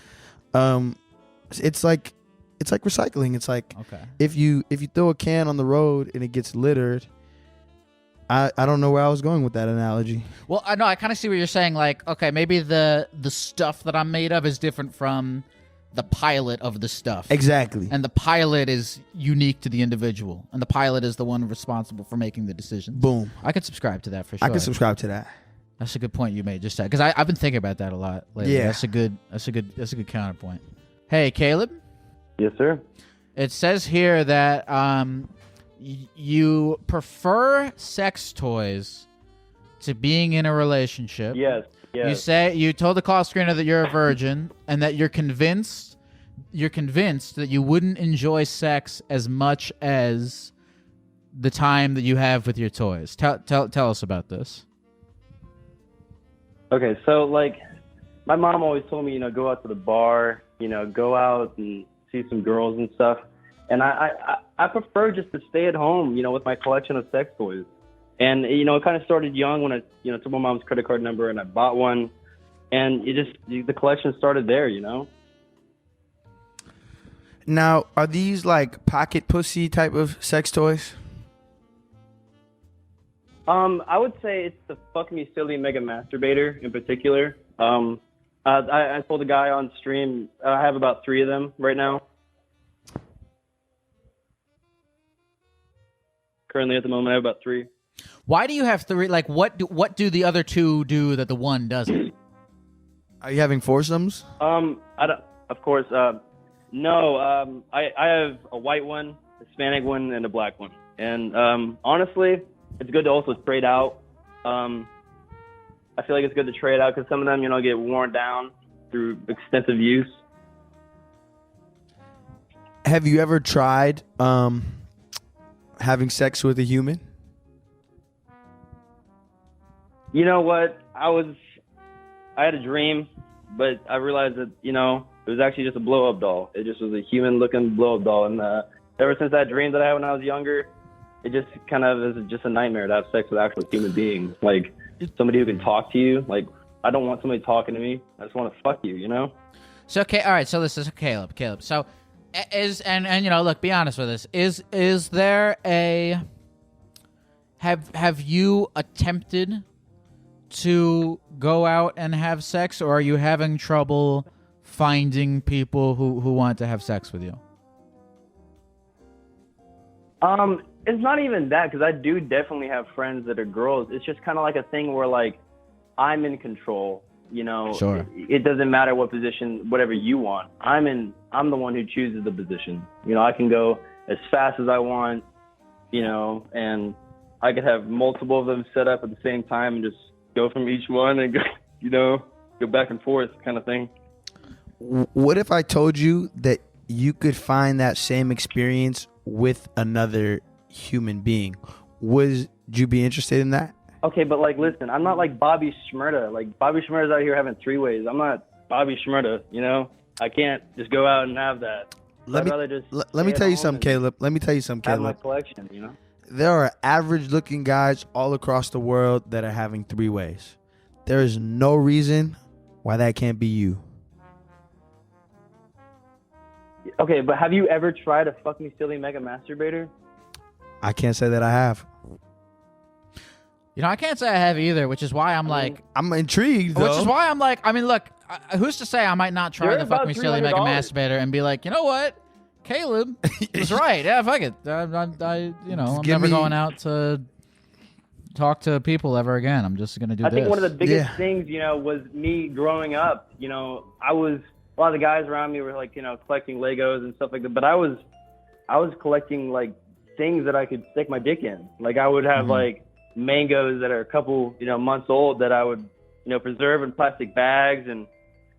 It's like recycling. It's like, okay, if you throw a can on the road and it gets littered. I don't know where I was going with that analogy. Well, I know I kind of see what you're saying. Like, okay, maybe the stuff that I'm made of is different from the pilot of the stuff. Exactly. And the pilot is unique to the individual, and the pilot is the one responsible for making the decision. Boom. I could subscribe to that for sure. I can subscribe to that. That's a good point you made. Just because I've been thinking about that a lot lately. Yeah. That's a good counterpoint. Hey, Caleb. Yes, sir. It says here that you prefer sex toys to being in a relationship. Yes. You told the call screener that you're a virgin and that you're convinced that you wouldn't enjoy sex as much as the time that you have with your toys. Tell us about this. Okay, so like my mom always told me, you know, go out to the bar, you know, go out and see some girls and stuff. And I prefer just to stay at home, you know, with my collection of sex toys. And, you know, it kind of started young when I, you know, took my mom's credit card number and I bought one. And the collection started there, you know. Now, are these like pocket pussy type of sex toys? I would say it's the Fuck Me Silly Mega Masturbator in particular. I told a guy on stream, I have about 3 of them right now. Currently, at the moment, I have about 3. Why do you have 3? Like, what do the other 2 do that the one doesn't? Are you having foursomes? I don't. Of course, no. I have a white one, a Hispanic one, and a black one. And honestly, it's good to also trade out. I feel like it's good to trade out because some of them, you know, get worn down through extensive use. Have you ever tried having sex with a human? You know what? I had a dream, but I realized that, you know, it was actually just a blow-up doll. It just was a human-looking blow-up doll. And ever since that dream that I had when I was younger, it just kind of is just a nightmare to have sex with actual human beings. Like, somebody who can talk to you. Like, I don't want somebody talking to me. I just want to fuck you, you know? So, okay, all right, so this is Caleb. So, and you know, look, be honest with us. Is there a... Have you attempted to go out and have sex, or are you having trouble finding people who want to have sex with you? It's not even that, because I do definitely have friends that are girls. It's just kind of like a thing where, like, I'm in control, you know? Sure. It doesn't matter what position, whatever you want. I'm the one who chooses the position. You know, I can go as fast as I want, you know, and I could have multiple of them set up at the same time and just go from each one and go, you know, go back and forth kind of thing. What if I told you that you could find that same experience with another human being? Would you be interested in that? Okay, but like, listen, I'm not like Bobby Shmurda. Like, Bobby Shmurda's out here having 3-ways. I'm not Bobby Shmurda, you know? I can't just go out and have that. Let me tell you something, Caleb. Let me tell you something, Caleb. Have my collection, you know? There are average-looking guys all across the world that are having 3-ways. There is no reason why that can't be you. Okay, but have you ever tried a Fuck Me Silly Mega Masturbator? I can't say that I have. You know, I can't say I have either, which is why I'm intrigued, though. Which is why I'm like, I mean, look, who's to say I might not try the Fuck Me Silly Mega Masturbator and be like, you know what? Caleb was right. Yeah, fuck it. You know, I'm never going out to talk to people ever again. I'm just going to do this. I think one of the biggest things, you know, was me growing up. You know, a lot of the guys around me were like, you know, collecting Legos and stuff like that. But I was collecting like things that I could stick my dick in. Like, I would have like mangoes that are a couple, you know, months old that I would, you know, preserve in plastic bags. And,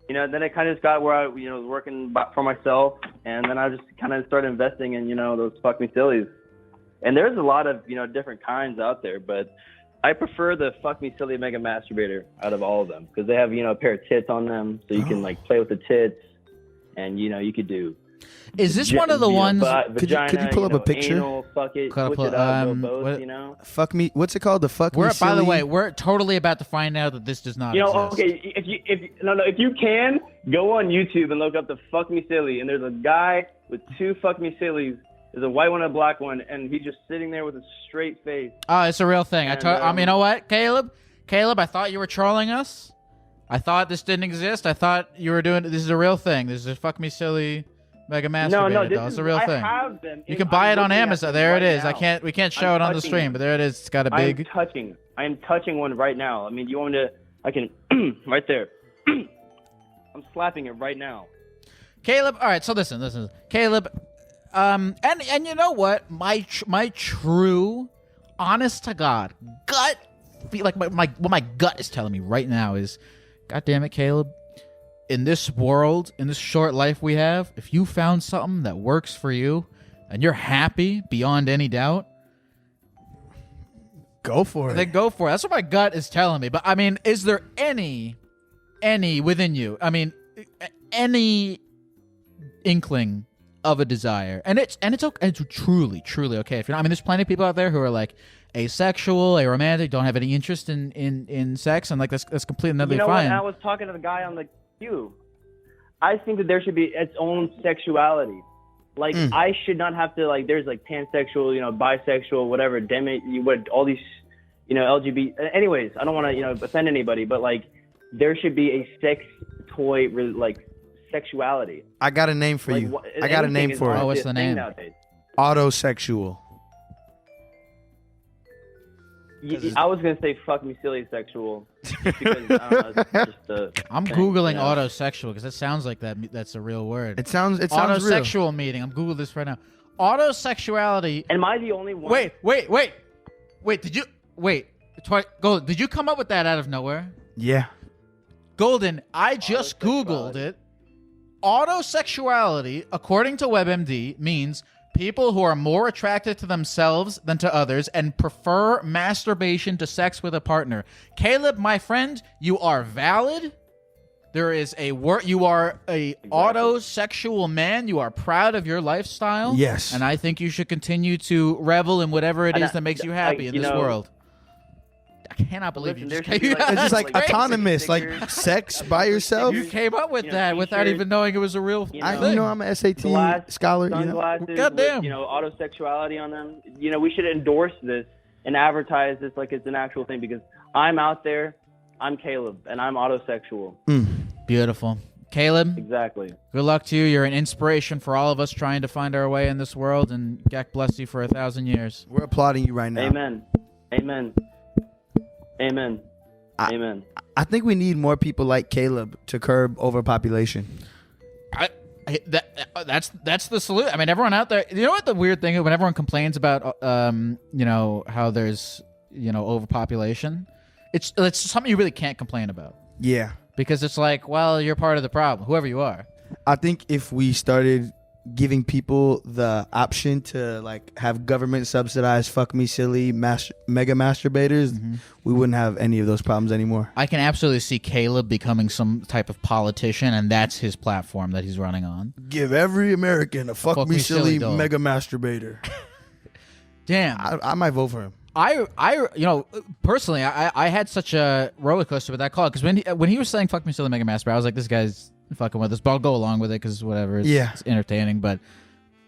you know, then it kind of just got where I, you know, was working for myself. And then I just kind of started investing in, you know, those Fuck Me Sillies. And there's a lot of, you know, different kinds out there. But I prefer the Fuck Me Silly Mega Masturbator out of all of them. Because they have, you know, a pair of tits on them. So you can, like, play with the tits. And, you know, you could do... Is this one of the ones? Vagina, could you pull up a picture? Anal, fuck it, switch it up, both, you know. Fuck me. What's it called? The Fuck Me Silly. By the way, we're totally about to find out that this does not exist. Okay. If you can go on YouTube and look up the Fuck Me Silly, and there's a guy with 2 Fuck Me Sillies. There's a white one and a black one, and he's just sitting there with a straight face. Oh, it's a real thing. You know what, Caleb, I thought you were trolling us. I thought this didn't exist. I thought you were doing. This is a real thing. This is a Fuck Me Silly Mega Masturbator. No, it's a real thing. I have them. You can buy it on Amazon. There it is. Now. We can't show it on the stream, but there it is. It's got a big. I am touching one right now. I mean, you want me to? I can. Right there. I'm slapping it right now. Caleb. All right. So listen, Caleb. And you know what? My true, honest to God, gut. Like what my gut is telling me right now is, God damn it, Caleb. In this world, in this short life we have, if you found something that works for you and you're happy beyond any doubt, go for it. Then go for it. That's what my gut is telling me. But I mean, is there any within you? I mean, any inkling of a desire? And it's okay. It's truly okay. If you're not, I mean, there's plenty of people out there who are like asexual, aromantic, don't have any interest in sex, and like that's completely another fine. You know what? I was talking to the guy on the queue. I think that there should be its own sexuality. Like I should not have to like. There's like pansexual, bisexual, whatever. All these, LGBT. Anyways, I don't want to offend anybody, but like there should be a sex toy like sexuality. I got a name for you. I got a name for it. Oh, what's the name? Autosexual. I was gonna say fuck me silly sexual. Because, I don't know, I'm googling autosexual because it sounds like that's a real word. It sounds autosexual real. meeting. I'm googling this right now. Autosexuality. Am I the only one? Wait. Golden, did you come up with that out of nowhere? Yeah. Golden, I just googled it. Autosexuality, according to WebMD, means people who are more attracted to themselves than to others and prefer masturbation to sex with a partner. Caleb, my friend, you are valid. There is a word. You are a autosexual man. You are proud of your lifestyle. Yes. And I think you should continue to revel in whatever it is that makes you happy in this world. I cannot believe you just came it's just like autonomous, like sex by yourself. You came up with that without even knowing it was a real thing. I'm an SAT scholar. Sunglasses Goddamn. with, autosexuality on them. We should endorse this and advertise this like it's an actual thing because I'm out there. I'm Caleb, and I'm autosexual. Beautiful. Caleb. Exactly. Good luck to you. You're an inspiration for all of us trying to find our way in this world, and Gek bless you for 1,000 years. We're applauding you right now. Amen. Amen. Amen. Amen. I think we need more people like Caleb to curb overpopulation. That's the solution. I mean, everyone out there. You know what the weird thing is? When everyone complains about, how there's, overpopulation, it's something you really can't complain about. Yeah. Because it's like, well, you're part of the problem, whoever you are. I think if we started giving people the option to like have government subsidized fuck me silly mega masturbators, we wouldn't have any of those problems anymore. I can absolutely see Caleb becoming some type of politician, and that's his platform that he's running on. Give every American a fuck me silly mega masturbator. Damn. I might vote for him. Personally, I had such a roller coaster with that call because when he was saying "fuck me silly mega masturbator," I was like, this guy's fucking with us, but I'll go along with it because whatever, it's entertaining. But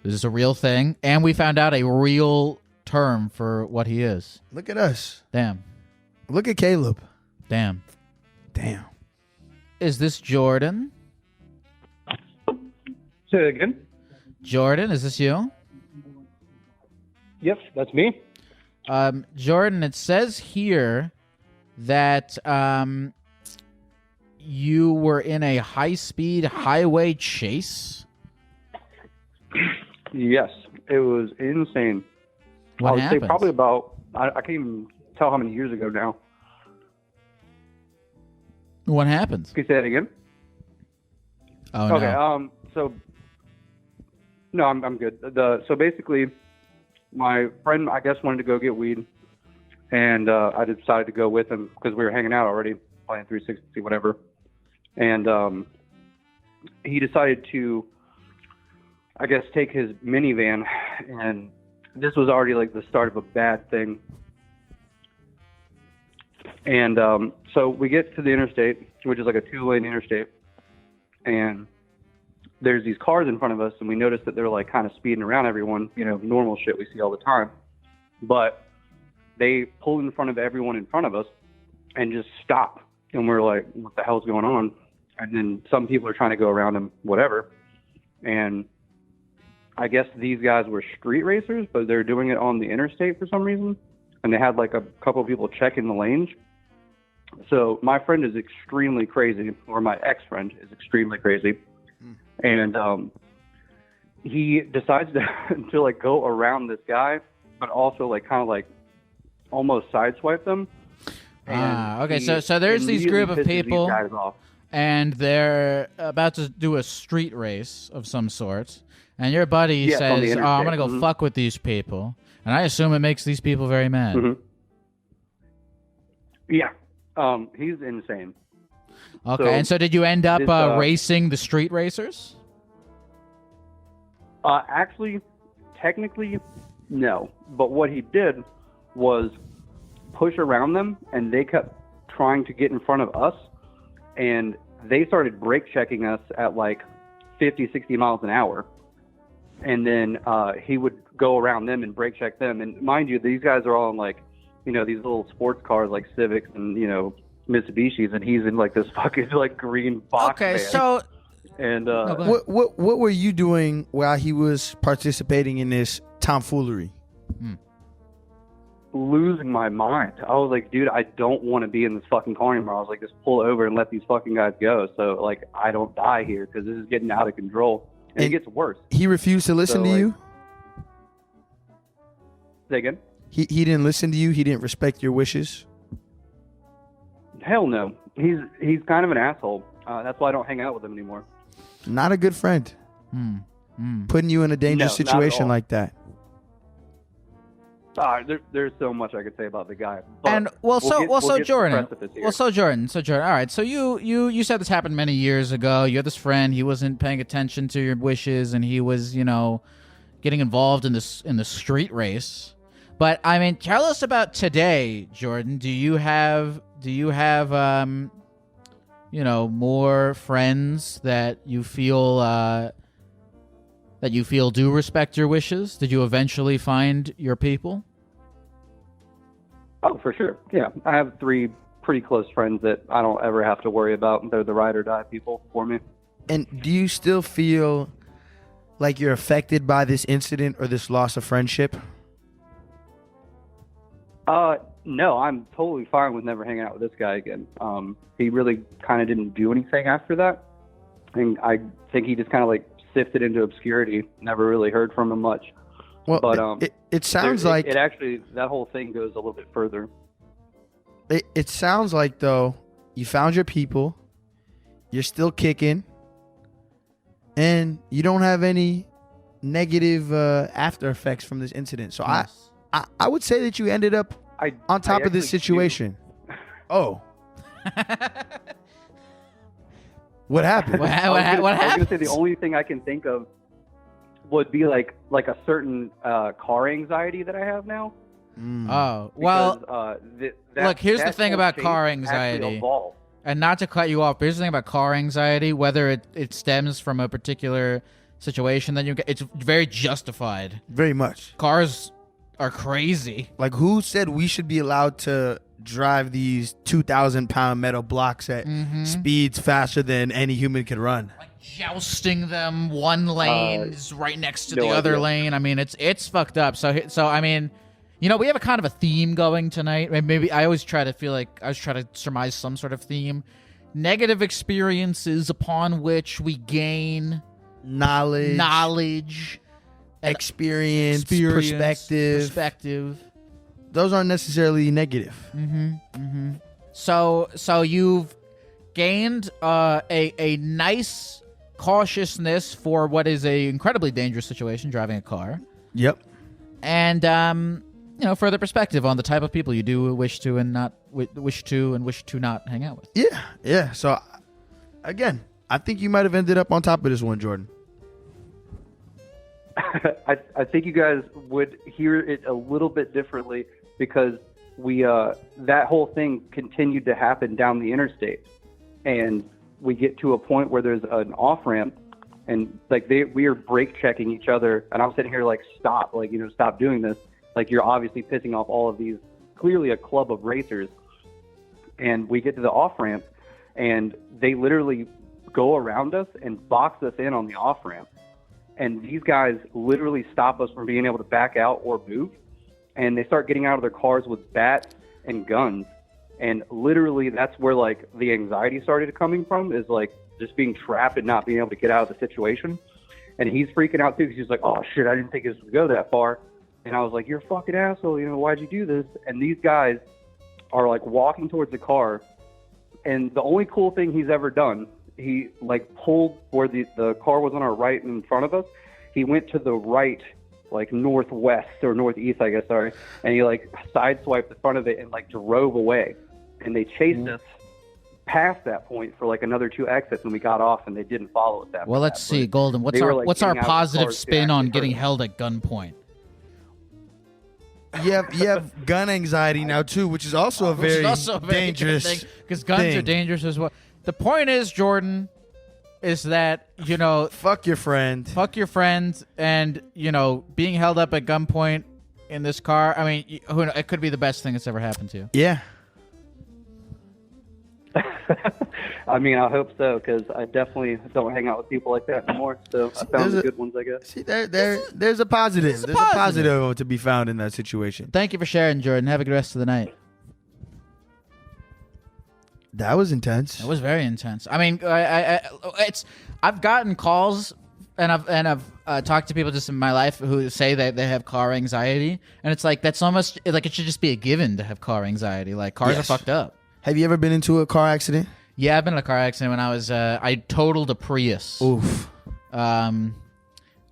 this is a real thing, and we found out a real term for what he is. Look at us. Damn. Look at Caleb. Damn. Is this Jordan? Say it again. Jordan, is this you? Yep, that's me. Jordan, it says here that you were in a high-speed highway chase. Yes, it was insane. What I would happened? say probably about, I can't even tell how many years ago now. What happened? Can you say that again? Oh, okay, no. No, I'm good. So basically, my friend, I guess, wanted to go get weed, and I decided to go with him because we were hanging out already, playing 360, whatever. And he decided to, I guess, take his minivan, and this was already like the start of a bad thing. And so we get to the interstate, which is like a 2-lane interstate, and there's these cars in front of us, and we notice that they're like kind of speeding around everyone, normal shit we see all the time. But they pull in front of everyone in front of us and just stop. And we're like, what the hell's going on? And then some people are trying to go around them, whatever. And I guess these guys were street racers, but they're doing it on the interstate for some reason. And they had like a couple of people checking the lanes. So my friend is extremely crazy, or my ex-friend is extremely crazy. And he decides to like go around this guy, but also like kind of like almost sideswipe them. Okay. So there's these group of people, and they're about to do a street race of some sort, and your buddy says, "Oh, I'm gonna go fuck with these people," and I assume it makes these people very mad. Mm-hmm. Yeah. He's insane. Okay, and so did you end up racing the street racers? Actually, technically, no. But what he did was push around them, and they kept trying to get in front of us, and they started brake checking us at like 50, 60 miles an hour. And then he would go around them and brake check them. And mind you, these guys are all in like, these little sports cars like Civics and, Mitsubishis, and he's in like this fucking like green box van. So and what were you doing while he was participating in this tomfoolery? Losing my mind. I was like, dude, I don't want to be in this fucking car anymore. I was like, just pull over and let these fucking guys go, so like I don't die here, because this is getting out of control, and it gets worse. He refused to listen to you? Say again? He didn't listen to you? He didn't respect your wishes? Hell no. He's kind of an asshole. That's why I don't hang out with him anymore. Not a good friend. Putting you in a dangerous situation like that. There's so much I could say about the guy. And Jordan. All right. So you said this happened many years ago. You had this friend. He wasn't paying attention to your wishes, and he was, getting involved in the street race. But I mean, tell us about today, Jordan. Do you have more friends that you feel do respect your wishes? Did you eventually find your people? Oh, for sure. Yeah, I have 3 pretty close friends that I don't ever have to worry about. They're the ride or die people for me. And do you still feel like you're affected by this incident or this loss of friendship? No, I'm totally fine with never hanging out with this guy again. He really kind of didn't do anything after that. And I think he just kind of like sifted into obscurity. Never really heard from him much. Well, but it sounds like it actually, that whole thing goes a little bit further. It sounds like, though, you found your people, you're still kicking, and you don't have any negative after effects from this incident. So yes. I would say that you ended up on top of this situation. Oh. What happened? What happened? I was going to say the only thing I can think of would be like a certain car anxiety that I have now. Oh, well, because, look, here's the thing about car anxiety. And not to cut you off, but here's the thing about car anxiety, whether it stems from a particular situation that you get, it's very justified. Very much. Cars are crazy. Like, who said we should be allowed to drive these 2,000-pound metal blocks at speeds faster than any human could run? Like jousting them, one lane is right next to the other lane. I mean, it's fucked up. So I mean, we have a kind of a theme going tonight. Maybe I always try to surmise some sort of theme. Negative experiences upon which we gain knowledge. Experience, perspective. Those aren't necessarily negative. So you've gained a nice cautiousness for what is a incredibly dangerous situation, driving a car. Yep. And further perspective on the type of people you do wish to not hang out with. Yeah. So again, I think you might have ended up on top of this one, Jordan. I think you guys would hear it a little bit differently, because we that whole thing continued to happen down the interstate, and we get to a point where there's an off ramp, and like we are brake checking each other, and I'm sitting here like, stop, like, stop doing this, like, you're obviously pissing off all of these, clearly a club of racers. And we get to the off ramp, and they literally go around us and box us in on the off ramp. And these guys literally stop us from being able to back out or move. And they start getting out of their cars with bats and guns. And literally that's where like the anxiety started coming from, is like just being trapped and not being able to get out of the situation. And he's freaking out too, because he's like, oh shit, I didn't think this would go that far. And I was like, you're a fucking asshole, why'd you do this? And these guys are like walking towards the car, and the only cool thing he's ever done, he like pulled where the car was on our right in front of us. He went to the right, like northwest or northeast, I guess, sorry, and he like sideswiped the front of it and like drove away. And they chased us past that point for like another 2 exits, and we got off, and they didn't follow us after Well, let's see, Golden. What's our positive spin on getting held at gunpoint? You have gun anxiety now too, which is also a very dangerous thing, because guns are dangerous as well. The point is, Jordan, is that, you know, fuck your friend, and, you know, being held up at gunpoint in this car. I mean, it could be the best thing that's ever happened to you. Yeah. I mean, I hope so, because I definitely don't hang out with people like that anymore. So I found the good ones, I guess. See, there's a positive. There's a positive to be found in that situation. Thank you for sharing, Jordan. Have a good rest of the night. That was intense. It was very intense. I mean, I've gotten calls, and I've talked to people just in my life who say that they have car anxiety, and it's like that's almost like it should just be a given to have car anxiety. Like cars are fucked up. Have you ever been into a car accident? Yeah, I've been in a car accident when I was I totaled a Prius. Oof. I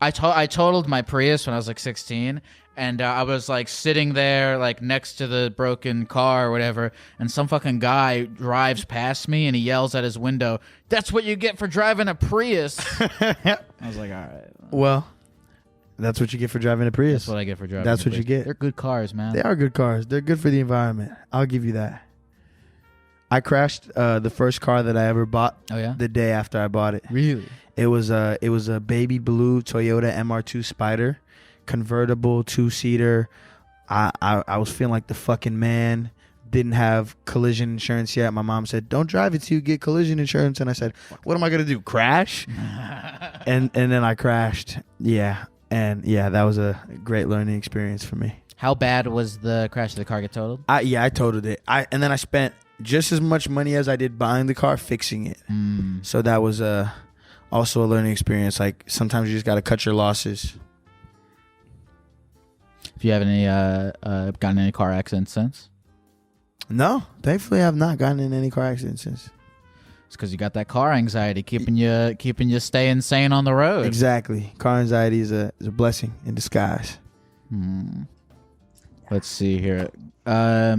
totaled my Prius when I was like 16, and I was like sitting there like next to the broken car or whatever, and some fucking guy drives past me and he yells at his window, "That's what you get for driving a Prius." I was like, all right. Well, that's what you get for driving a Prius. That's what I get for driving. That's a what Prius. you get. They're good cars, man. They are good cars. They're good for the environment. I'll give you that. I crashed the first car that I ever bought. Oh yeah. The day after I bought it. Really? It was a baby blue Toyota MR2 Spider, convertible 2-seater. I was feeling like the fucking man. Didn't have collision insurance yet. My mom said, "Don't drive it till you get collision insurance." And I said, "What am I gonna do? Crash?" and then I crashed. Yeah, and yeah, that was a great learning experience for me. How bad was the crash? Did the car get totaled? I totaled it. And then I spent just as much money as I did buying the car fixing it. So that was also a learning experience. Like sometimes you just gotta cut your losses. If you have any gotten any car accidents since? No, thankfully I've not gotten in any car accidents since. It's because you got that car anxiety keeping you staying sane on the road. Exactly. Car anxiety is a blessing in disguise. Let's see here. All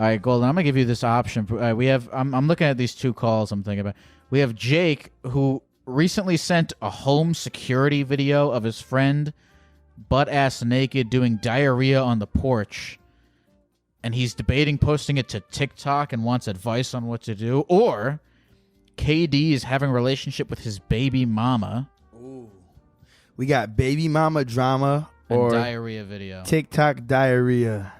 right, Golden. I'm gonna give you this option. We have. I'm looking at these 2 calls. I'm thinking about. We have Jake, who recently sent a home security video of his friend butt-ass naked doing diarrhea on the porch, and he's debating posting it to TikTok and wants advice on what to do. Or KD is having a relationship with his baby mama. Ooh. We got baby mama drama or diarrhea video. TikTok diarrhea.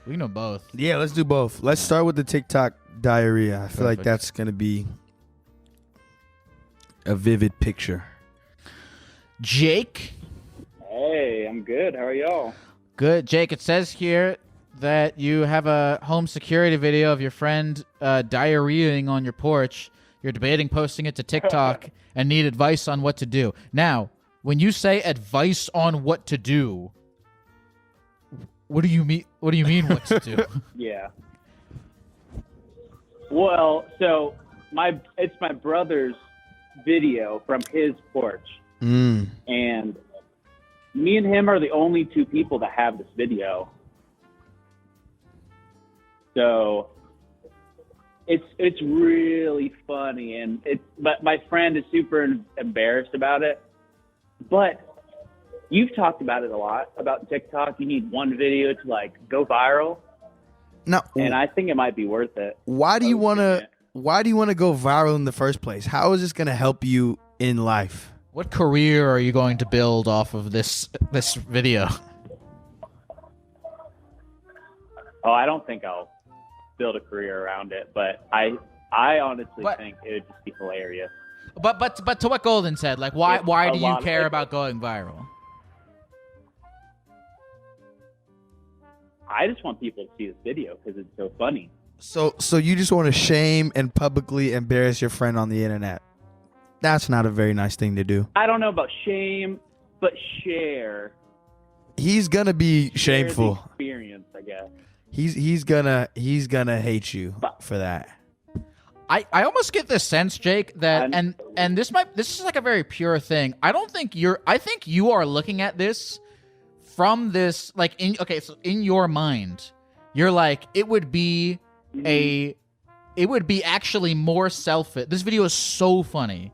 We can do both. Yeah, let's do both. Let's start with the TikTok diarrhea. I feel like that's going to be a vivid picture. Jake? Hey, I'm good. How are y'all? Good. Jake, it says here that you have a home security video of your friend diarrheaing on your porch. You're debating posting it to TikTok and need advice on what to do. Now, when you say advice on what to do, what do you mean? What do you mean what to do? Yeah. Well, so it's my brother's video from his porch, and me and him are the only 2 people that have this video. So it's really funny, but my friend is super embarrassed about it. But you've talked about it a lot, about TikTok. You need one video to like go viral. No, and I think it might be worth it. Why do you want to go viral in the first place? How is this going to help you in life? What career are you going to build off of this video? Oh, I don't think I'll build a career around it, but I honestly think it would just be hilarious. But to what Golden said, like why do you care about going viral? I just want people to see this video because it's so funny. So you just want to shame and publicly embarrass your friend on the internet. That's not a very nice thing to do. I don't know about shame, but share. He's gonna be shameful. The experience, I guess. He's gonna hate you for that. I almost get this sense, Jake, that and this is like a very pure thing. I think you are looking at this from this like so in your mind, you're like it would be actually more selfish. This video is so funny.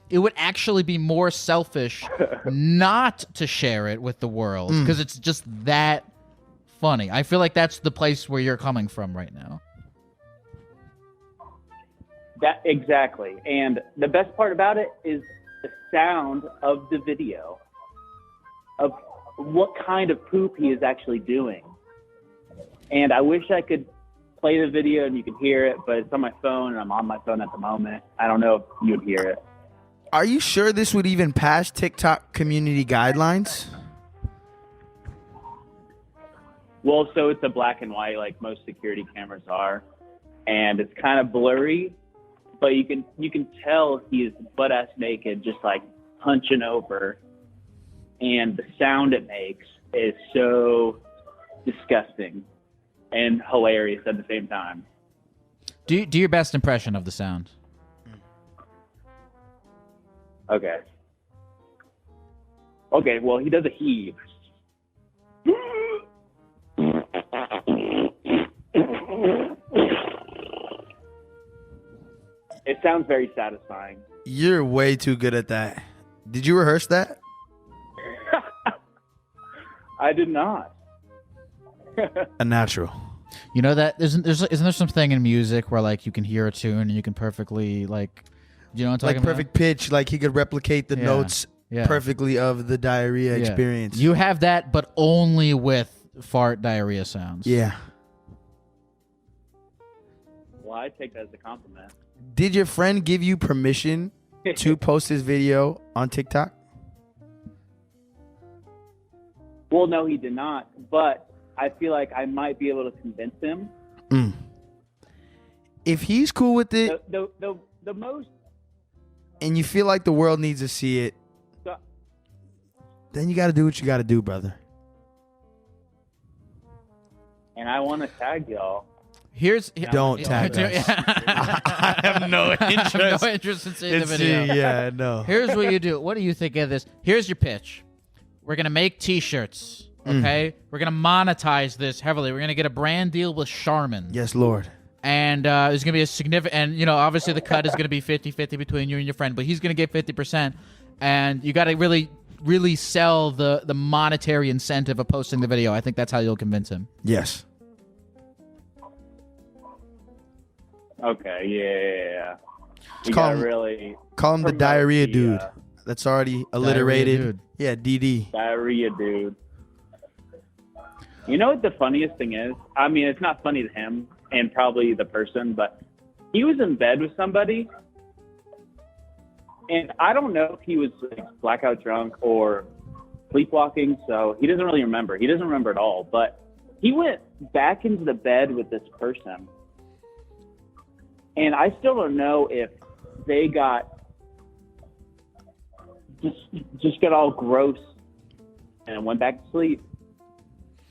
It would actually be more selfish not to share it with the world because it's just that funny. I feel like that's the place where you're coming from right now. That exactly. And the best part about it is the sound of the video of what kind of poop he is actually doing. And I wish I could play the video and you could hear it, but it's on my phone and I'm on my phone at the moment. I don't know if you would hear it. Are you sure this would even pass TikTok community guidelines? Well, so it's a black and white like most security cameras are, and it's kind of blurry, but you can tell he is butt ass naked, just like hunching over, and the sound it makes is so disgusting and hilarious at the same time. Do your best impression of the sound. Okay. Okay, well, he does a heave. It sounds very satisfying. You're way too good at that. Did you rehearse that? I did not. A natural. You know that isn't there something in music where like you can hear a tune and you can perfectly like, you know what I'm talking about? Perfect pitch, like he could replicate the notes perfectly of the diarrhea experience. You have that, but only with fart diarrhea sounds. Yeah. Well, I take that as a compliment. Did your friend give you permission to post this video on TikTok? Well, no, he did not, but I feel like I might be able to convince him. If he's cool with it, the most, and you feel like the world needs to see it, then you got to do what you got to do, brother. And I want to tag y'all. Don't tag us. I have no interest. I have no interest in seeing the video. Yeah, no. Here's what you do. What do you think of this? Here's your pitch. We're going to make T-shirts, okay? We're going to monetize this heavily. We're going to get a brand deal with Charmin. Yes, Lord. And there's going to be a significant, and you know, obviously the cut is going to be 50-50 between you and your friend, but he's going to get 50%. And you got to really sell the monetary incentive of posting the video. I think that's how you'll convince him. Yes. Okay, yeah. You call gotta him, really call him the diarrhea dude. That's already alliterated. Dude. Yeah, DD. Diarrhea dude. You know what the funniest thing is? I mean, it's not funny to him and probably the person, but he was in bed with somebody, and I don't know if he was like blackout drunk or sleepwalking, so he doesn't really remember. He doesn't remember at all, but he went back into the bed with this person. And I still don't know if they got just got all gross and went back to sleep.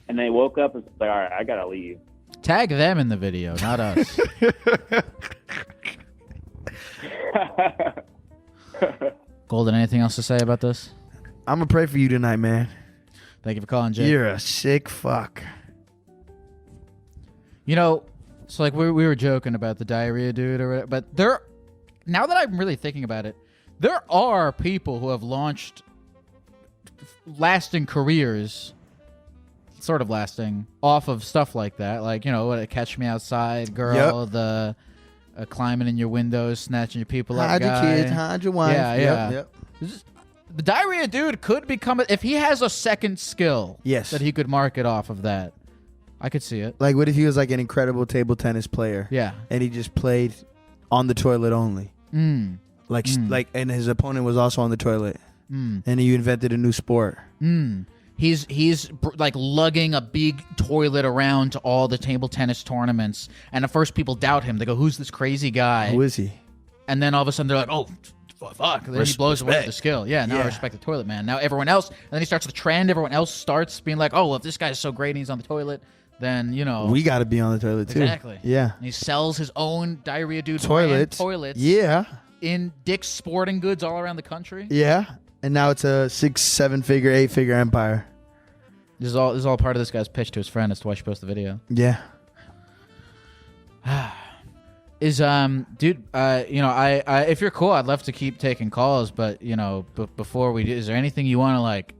And they woke up and was like, all right, I got to leave. Tag them in the video, not us. Golden, anything else to say about this? I'm going to pray for you tonight, man. Thank you for calling, Jake. You're a sick fuck. You know, so like we were joking about the diarrhea dude or whatever, but now that I'm really thinking about it, there are people who have launched lasting careers, sort of lasting, off of stuff like that. Like, you know, what, Catch Me Outside girl, the climbing in your windows, snatching your people up hide guy. Hide your kids, hide your wife. Yeah. Yep. The diarrhea dude could become, if he has a second skill that he could market off of that. I could see it. Like, what if he was like an incredible table tennis player? Yeah. And he just played on the toilet only. Like, and his opponent was also on the toilet. And he invented a new sport. He's like lugging a big toilet around to all the table tennis tournaments. And at first people doubt him. They go, who's this crazy guy? Who is he? And then all of a sudden they're like, oh, fuck. And then he blows away with the skill. Yeah, now I respect the toilet man. Now everyone else, and then he starts the trend. Everyone else starts being like, oh, well, if this guy's so great and he's on the toilet, then we got to be on the toilet too. Exactly. Yeah. And he sells his own Diarrhea Dude toilets. Yeah. In Dick's Sporting Goods all around the country. Yeah. And now it's a 6, 7 figure, 8 figure empire. This is all part of this guy's pitch to his friend. That's why she posted the video. Yeah. Is dude, I if you're cool, I'd love to keep taking calls, but before we do, is there anything you want to like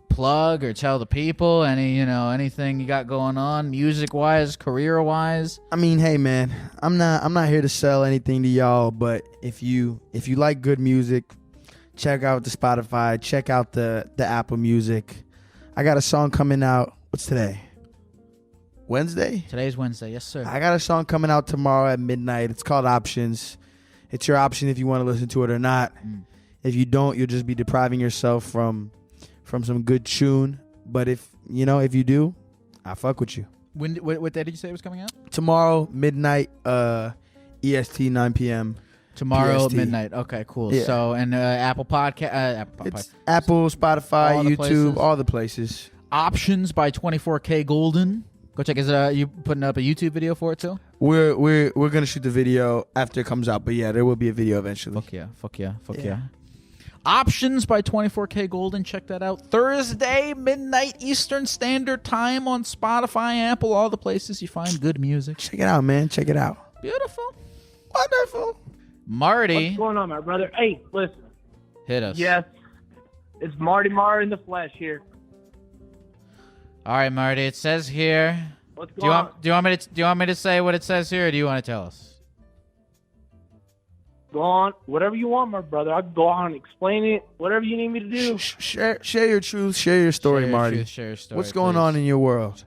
plug or tell the people? Anything you got going on, music wise, career wise? I mean, hey man, I'm not here to sell anything to y'all, but if you like good music, check out the Spotify, check out the Apple Music. I got a song coming out. What's today? Wednesday? Today's Wednesday, yes sir. I got a song coming out tomorrow at midnight. It's called Options. It's your option if you want to listen to it or not. If you don't, you'll just be depriving yourself from some good tune. But if you do, I fuck with you. What day did you say it was coming out? Tomorrow, midnight, EST, 9 p.m. Tomorrow PST. midnight. Okay, cool. Yeah. So and Apple Podcast, It's Apple, Spotify, all the YouTube, places. all the places. Options by 24KGOLDN. Go check. Is you putting up a YouTube video for it too? We're gonna shoot the video after it comes out, but yeah, there will be a video eventually. Fuck yeah. Options by 24KGOLDN. Check that out. Thursday, midnight Eastern Standard Time on Spotify, Apple, all the places you find good music. Check it out, man. Check it out. Beautiful. Wonderful. Marty. What's going on, my brother? Hey, listen. Hit us. Yes, it's Marty Marr in the flesh here. All right, Marty. It says here. What's going on? Do you want me to say what it says here, or do you want to tell us? Go on, whatever you want, my brother. I'll go on and explain it. Whatever you need me to do. Share your truth. Share your story, Marty. Share your story. What's going on in your world?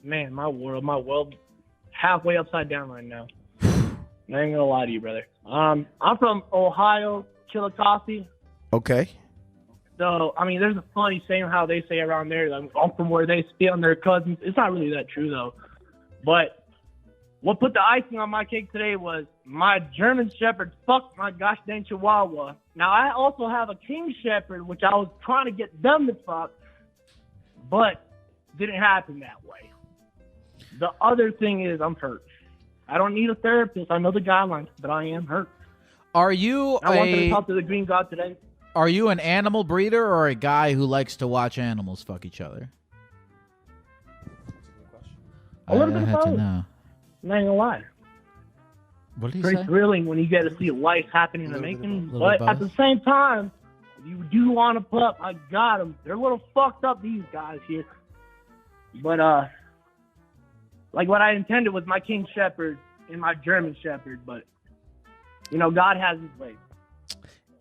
Man, my world, halfway upside down right now. I ain't gonna lie to you, brother. I'm from Ohio, Chillicothe. Okay. So, I mean, there's a funny saying how they say around there, I'm from where they stay on their cousins. It's not really that true, though. But what put the icing on my cake today was my German Shepherd fucked my gosh dang Chihuahua. Now, I also have a King Shepherd, which I was trying to get them to fuck, but didn't happen that way. The other thing is I'm hurt. I don't need a therapist. I know the guidelines, but I am hurt. Are you I wanted to talk to the Green God today. Are you an animal breeder or a guy who likes to watch animals fuck each other? A little bit of had to both. know. I'm not gonna lie. What do you Pretty say? thrilling when you get to see life happening in the making. little But bit at the same time, you do want to pup. I got them. They're a little fucked up, these guys here. But like what I intended was my King Shepherd and my German Shepherd. But God has his way.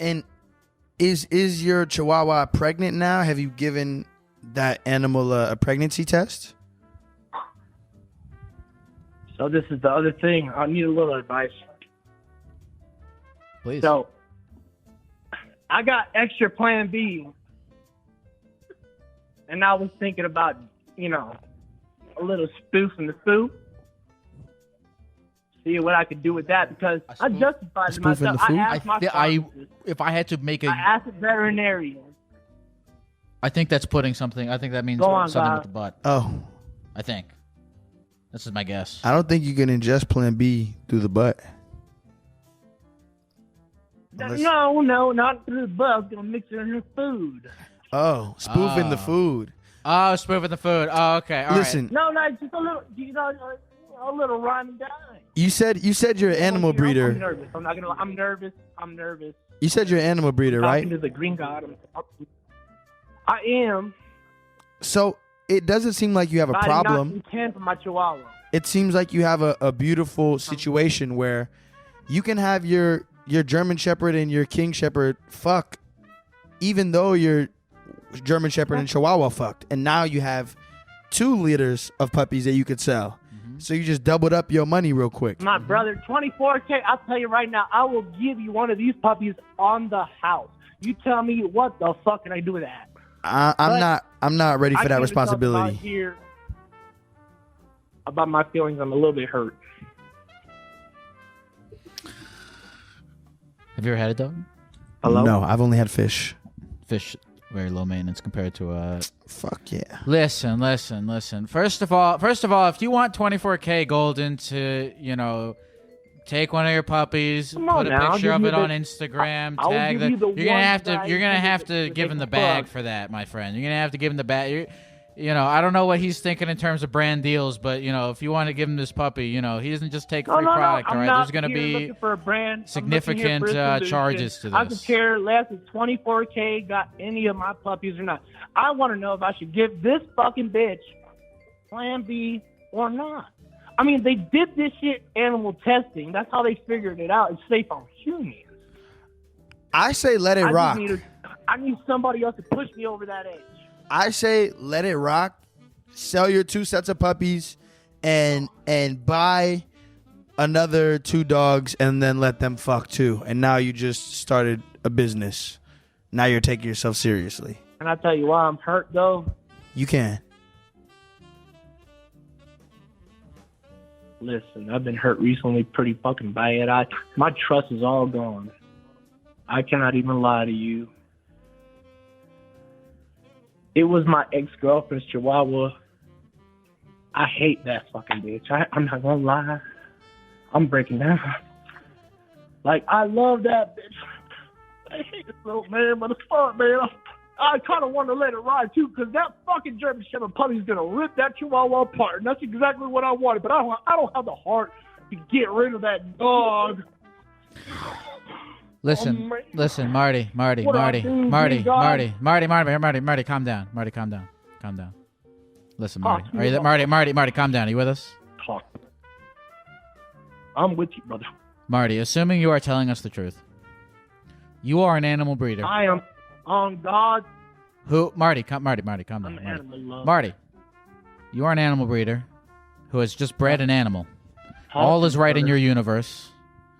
And is your Chihuahua pregnant now? Have you given that animal a pregnancy test? So this is the other thing. I need a little advice. Please. So I got extra Plan B, and I was thinking about a little spoof in the spook. See what I could do with that because I justified it spoof in myself. the I food? asked my pharmacist. If I had to make I asked a veterinarian. I think that's putting something. I think that means Go on, something God. with the butt. Oh, I think. This is my guess. I don't think you can ingest Plan B through the butt. No, not through the butt. I was gonna mix it in her food. Oh, spoof in the food. Oh, spoofing the food. Oh, okay. All Listen, No, just a little, a little rhyme and dime. you said you're an animal I'm breeder. nervous. I'm not gonna lie. I'm nervous. You said you're an animal breeder, right? Talking to the Green God. I am. So it doesn't seem like you have a But I did not problem. intend for my Chihuahua. It seems like you have a beautiful situation where you can have your German Shepherd and your King Shepherd fuck, even though your German Shepherd and Chihuahua fucked, and now you have 2 litters of puppies that you could sell. So you just doubled up your money real quick. My brother, 24K, I'll tell you right now, I will give you one of these puppies on the house. You tell me what the fuck can I do with that? I'm not ready for I that can't even talk responsibility. about my feelings. I'm a little bit hurt. Have you ever had a dog? Hello? No, I've only had fish. Fish. very low maintenance compared to Fuck yeah. Listen. First of all, if you want 24K Golden to, you know, take one of your puppies, put a picture of it on Instagram, tag the. You're gonna have to give him the bag for that, my friend. You're gonna have to give him the bag. You know, I don't know what he's thinking in terms of brand deals, but you know, if you want to give him this puppy, you know, he doesn't just take free product. All right, there's gonna be significant charges to this. I could care less if 24K got any of my puppies or not. I want to know if I should give this fucking bitch Plan B or not. I mean, they did this shit animal testing. That's how they figured it out. It's safe on humans. I say let it rock. I need somebody else to push me over that edge. I say let it rock. Sell your 2 sets of puppies and buy another 2 dogs and then let them fuck too. And now you just started a business. Now you're taking yourself seriously. Can I tell you why I'm hurt though? You can. Listen, I've been hurt recently pretty fucking bad. My trust is all gone. I cannot even lie to you. It was my ex-girlfriend's Chihuahua. I hate that fucking bitch. I'm not gonna lie. I'm breaking down. Like, I love that bitch. I hate this little man, but it's fun, man. I kind of want to let it ride, too, because that fucking German Shepherd puppy is going to rip that Chihuahua apart, and that's exactly what I wanted. But I don't have the heart to get rid of that dog. Listen, Marty, calm down. Listen, Marty, calm down. Are you with us? Talk. I'm with you, brother. Marty, assuming you are telling us the truth, you are an animal breeder. I am on God. Who? Marty, calm down. Marty, you are an animal breeder who has just bred an animal. All is right in your universe.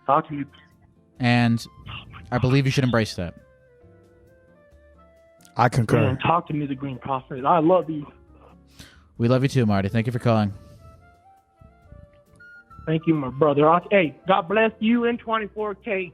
Talk to you. And I believe you should embrace that. I concur. Man, talk to me, the Green Prophet. I love you. We love you too, Marty. Thank you for calling. Thank you, my brother. Hey, God bless you and 24K.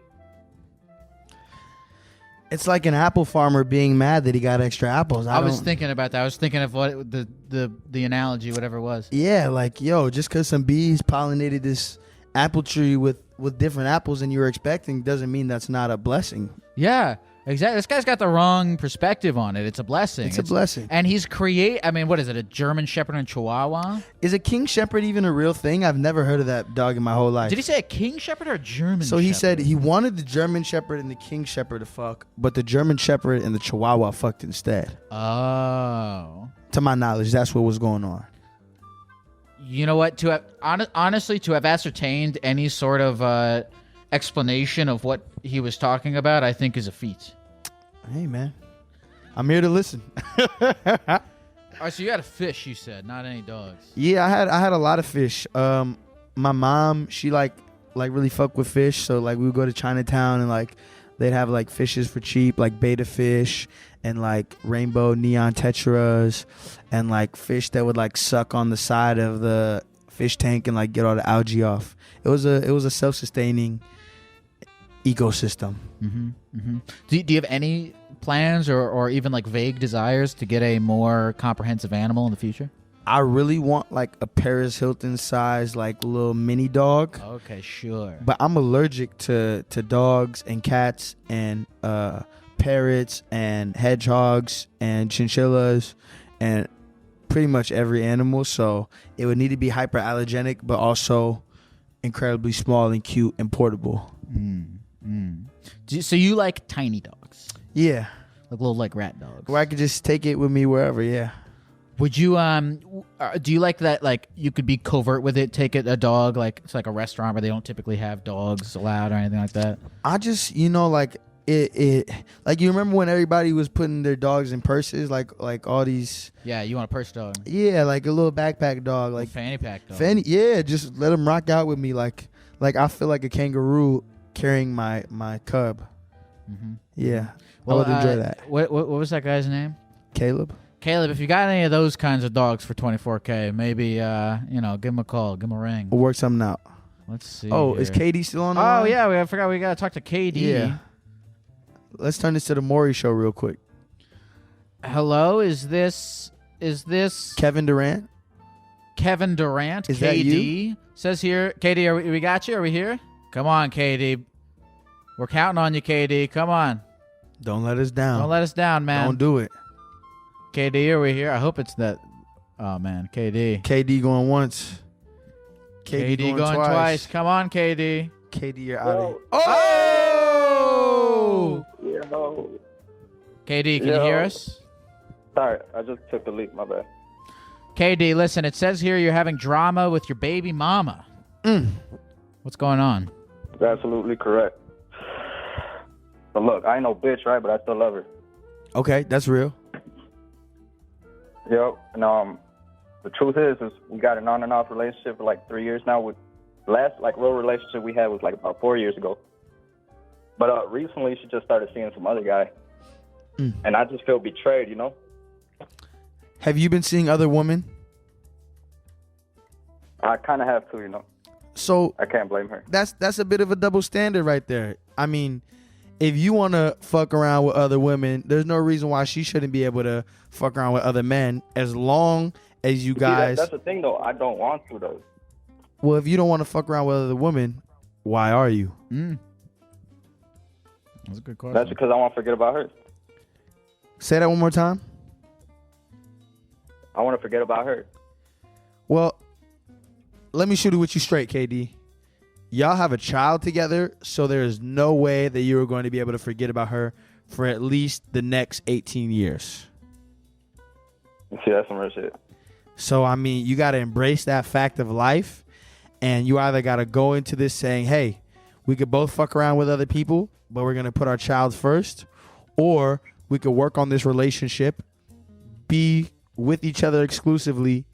It's like an apple farmer being mad that he got extra apples. I was thinking about that. I was thinking of what the analogy, whatever it was. Yeah, like, yo, just because some bees pollinated this apple tree with different apples than you were expecting doesn't mean that's not a blessing. Yeah, exactly. This guy's got the wrong perspective on it. It's a blessing. It's a blessing. And he's what is it, a German Shepherd and Chihuahua? Is a King Shepherd even a real thing? I've never heard of that dog in my whole life. Did he say a King Shepherd or a German So Shepherd? he said he wanted the German Shepherd and the King Shepherd to fuck, but the German Shepherd and the Chihuahua fucked instead. Oh. To my knowledge, that's what was going on. You know what? Honestly, to have ascertained any sort of explanation of what he was talking about, I think is a feat. Hey, man. I'm here to listen. All right, so you had a fish, you said, not any dogs. Yeah, I had a lot of fish. My mom, she like really fuck with fish, so like we would go to Chinatown and like they'd have like fishes for cheap, like betta fish and like rainbow neon tetras and like fish that would like suck on the side of the fish tank and like get all the algae off. It was a self-sustaining ecosystem. Do you have any plans or even like vague desires to get a more comprehensive animal in the future? I really want like a Paris Hilton size like little mini dog. Okay, sure. But I'm allergic to dogs and cats and parrots and hedgehogs and chinchillas and pretty much every animal. So it would need to be hyperallergenic, but also incredibly small and cute and portable. So you like tiny dogs? Yeah. Like little like rat dogs? Where I could just take it with me wherever, yeah. Would you do you like that, like you could be covert with it, take it a dog, like it's like a restaurant where they don't typically have dogs allowed or anything like that? I just, like it like, you remember when everybody was putting their dogs in purses, like all these. Yeah, you want a purse dog? Yeah, like a little backpack dog, like fanny pack dog. Yeah, just let them rock out with me, like I feel like a kangaroo carrying my cub. Yeah, well, I would enjoy that. What was that guy's name? Caleb, if you got any of those kinds of dogs for 24K, maybe give him a call, give him a ring. We'll work something out. Let's see. Oh, here. Is KD still on the line? Oh yeah, I forgot we gotta talk to KD. Yeah. Let's turn this to the Maury show real quick. Hello, is this Kevin Durant? Kevin Durant? Is KD that you? says here. KD, we got you? Are we here? Come on, KD. We're counting on you, KD. Come on. Don't let us down. Don't let us down, man. Don't do it. KD, are we here? I hope it's that. Oh, man. KD. KD going once. KD going twice. Come on, KD. KD, you're out of here. Oh! Yo. KD, can you hear us? Sorry, I just took the leap. My bad. KD, listen, it says here you're having drama with your baby mama. What's going on? That's absolutely correct. But look, I ain't no bitch, right? But I still love her. Okay, that's real. Yep. And the truth is we got an on and off relationship for like 3 years now. With the last real relationship we had was like about 4 years ago. But recently she just started seeing some other guy, and I just feel betrayed, you know. Have you been seeing other women? I kind of have to, you know. So I can't blame her. That's a bit of a double standard right there. I mean, if you want to fuck around with other women, there's no reason why she shouldn't be able to fuck around with other men as long as you guys. See, that's the thing, though. I don't want to, though. Well, if you don't want to fuck around with other women, why are you? That's a good question. That's because I want to forget about her. Say that one more time. I want to forget about her. Well, let me shoot it with you straight, KD. Y'all have a child together, so there is no way that you are going to be able to forget about her for at least the next 18 years. See, that's some real shit. So, I mean, you got to embrace that fact of life, and you either got to go into this saying, hey, we could both fuck around with other people, but we're going to put our child first, or we could work on this relationship, be with each other exclusively,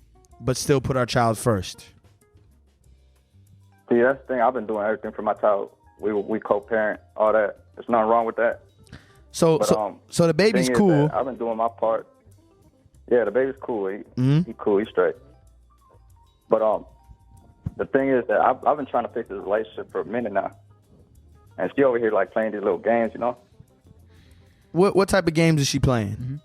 but still put our child first. See, that's the thing. I've been doing everything for my child. We co-parent, all that. There's nothing wrong with that. So the baby's cool. I've been doing my part. Yeah, the baby's cool. He cool. He's straight. But the thing is that I've been trying to fix this relationship for a minute now, and she over here like playing these little games, you know. What type of games is she playing?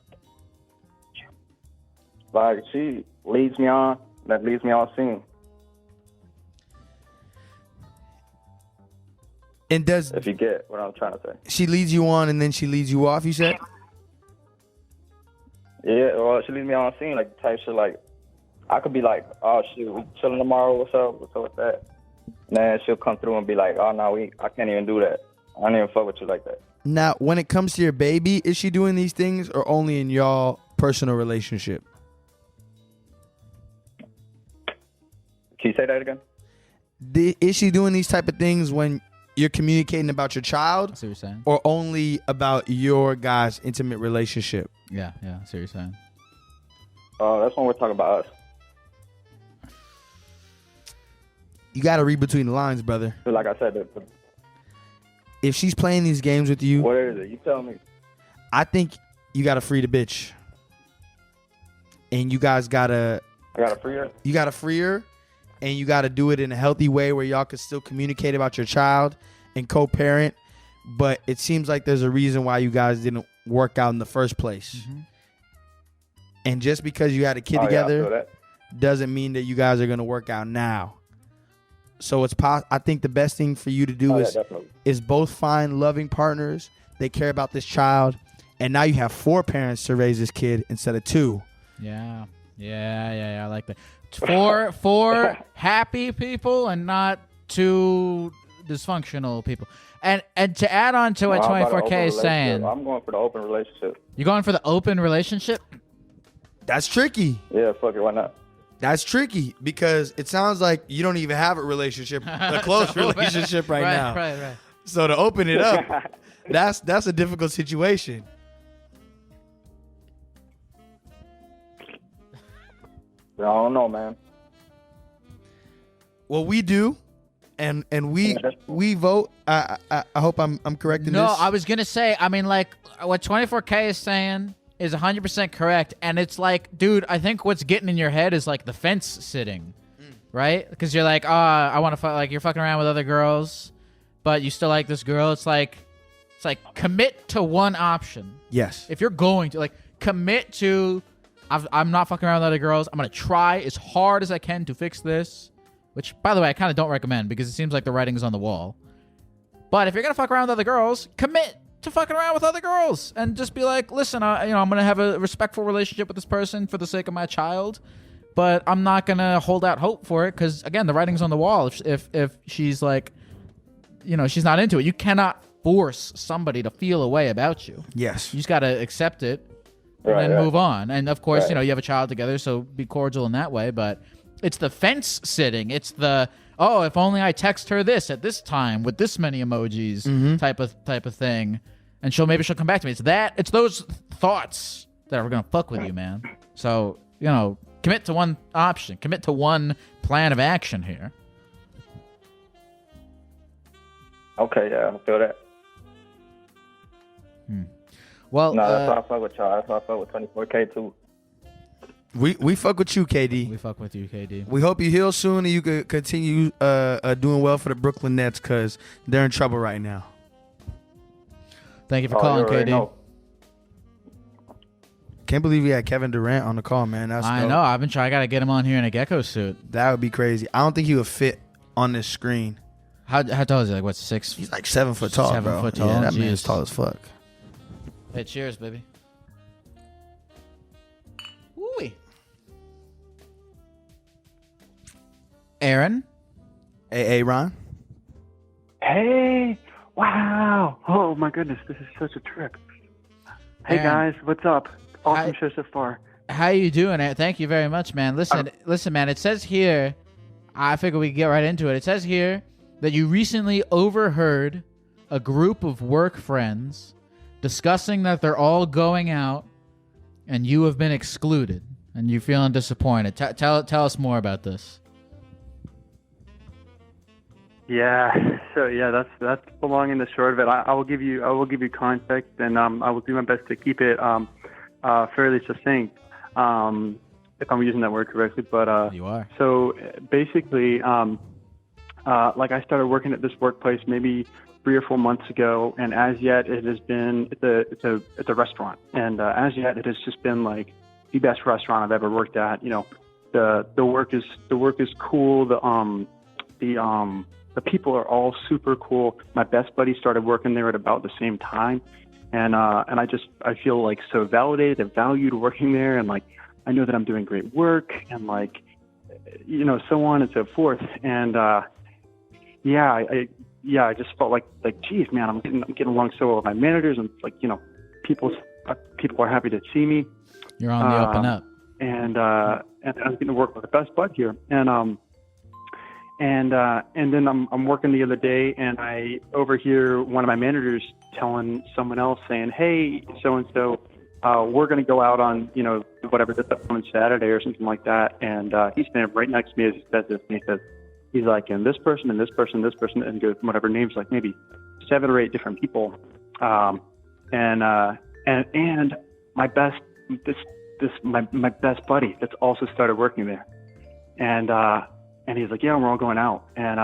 Like she leads me on, that leads me on scene. And if you get what I'm trying to say. She leads you on and then she leads you off, you said? Yeah, well, she leads me on scene, like type shit like, I could be like, oh shit, we chilling tomorrow, what's up with that? And then she'll come through and be like, oh no, I can't even do that. I don't even fuck with you like that. Now, when it comes to your baby, is she doing these things or only in y'all personal relationship? Can you say that again? Is she doing these type of things when you're communicating about your child? I see what you're saying. Or only about your guys' intimate relationship? Yeah, I see what you're saying. That's when we're talking about us. You got to read between the lines, brother. Like I said, if she's playing these games with you, what is it? You tell me. I think you got to free the bitch. And you guys got to... I got to free her? You got to free her. And you got to do it in a healthy way where y'all can still communicate about your child and co-parent. But it seems like there's a reason why you guys didn't work out in the first place. And just because you had a kid together doesn't mean that you guys are going to work out now. So I think the best thing for you to do is both find loving partners. They care about this child. And now you have 4 parents to raise this kid instead of 2. Yeah. I like that. 4 happy people and not 2 dysfunctional people. And to add on to what 24K is saying, I'm going for the open relationship. You're going for the open relationship? That's tricky. Yeah, fuck it, why not? That's tricky because it sounds like you don't even have a relationship, a close relationship right now. Right. So to open it up, that's a difficult situation. I don't know, man. Well, we do, and we vote. I hope I'm correct in this. No, I was gonna say. I mean, like what 24K is saying is 100% correct, and it's like, dude, I think what's getting in your head is like the fence sitting, right? Because you're like, I want to fuck. Like you're fucking around with other girls, but you still like this girl. It's like commit to one option. Yes. If you're going to commit to, I'm not fucking around with other girls. I'm going to try as hard as I can to fix this, which, by the way, I kind of don't recommend because it seems like the writing's on the wall. But if you're going to fuck around with other girls, commit to fucking around with other girls and just be like, listen, I'm going to have a respectful relationship with this person for the sake of my child, but I'm not going to hold out hope for it because, again, the writing's on the wall. If she's like, she's not into it, you cannot force somebody to feel a way about you. Yes. You just got to accept it and then move on. And, of course, you have a child together, so be cordial in that way, but it's the fence sitting. It's the, if only I text her this at this time with this many emojis type of thing, and maybe she'll come back to me. It's those thoughts that are gonna fuck with you, man. So commit to one option, commit to one plan of action here. Okay, yeah, I feel that. Well, no, that's why I fuck with y'all. That's why I fuck with 24K too. We fuck with you, KD. We fuck with you, KD. We hope you heal soon and you could continue doing well for the Brooklyn Nets because they're in trouble right now. Thank you for calling, KD. Know. Can't believe we had Kevin Durant on the call, man. That's I dope. know. I've been trying. I gotta get him on here in a Gecko suit. That would be crazy. I don't think he would fit on this screen. How tall is he? Like what? 6? He's like 7 foot tall. 7 bro. foot tall. Yeah, that Jeez. man's tall as fuck. Hey, cheers, baby. Woo-wee. Aaron? Hey, Ron? Hey, wow. Oh, my goodness. This is such a trip. Hey, Aaron. guys. What's up? Awesome show so far. How you doing? Thank you very much, man. Listen, man. It says here, I figure we can get right into it. It says here that you recently overheard a group of work friends discussing that they're all going out and you have been excluded and you're feeling disappointed. Tell us more about this. Yeah. So that's the long and the short of it. I will give you context, and I will do my best to keep it fairly succinct. If I'm using that word correctly, but you are. So basically, like I started working at this workplace maybe 3 or 4 months ago, and as yet it has been it's a restaurant, and as yet it has just been like the best restaurant I've ever worked at. The work is cool. The people are all super cool. My best buddy started working there at about the same time, and I feel like so validated and valued working there, and like I know that I'm doing great work, and like so on and so forth, and I just felt like geez, man, I'm getting along so well with my managers, and like people are happy to see me. You're on the up and up, and I'm getting to work with the best bud here, and then I'm working the other day, and I overhear one of my managers telling someone else saying, "Hey, so and so, we're going to go out on whatever this on Saturday or something like that." And he's standing right next to me as he says this, and he's like, "And this person, and this person, and this person," and goes whatever names, like maybe 7 or 8 different people, and my best my best buddy that's also started working there, and he's like, "Yeah, we're all going out." And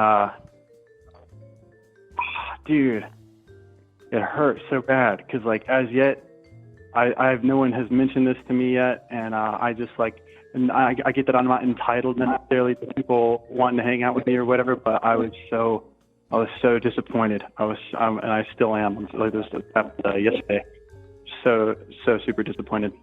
dude, it hurts so bad because like as yet, I have no one has mentioned this to me yet, and I just like, and I get that I'm not entitled necessarily to people wanting to hang out with me or whatever, but I was so disappointed. And I still am. Like this happened yesterday. So super disappointed.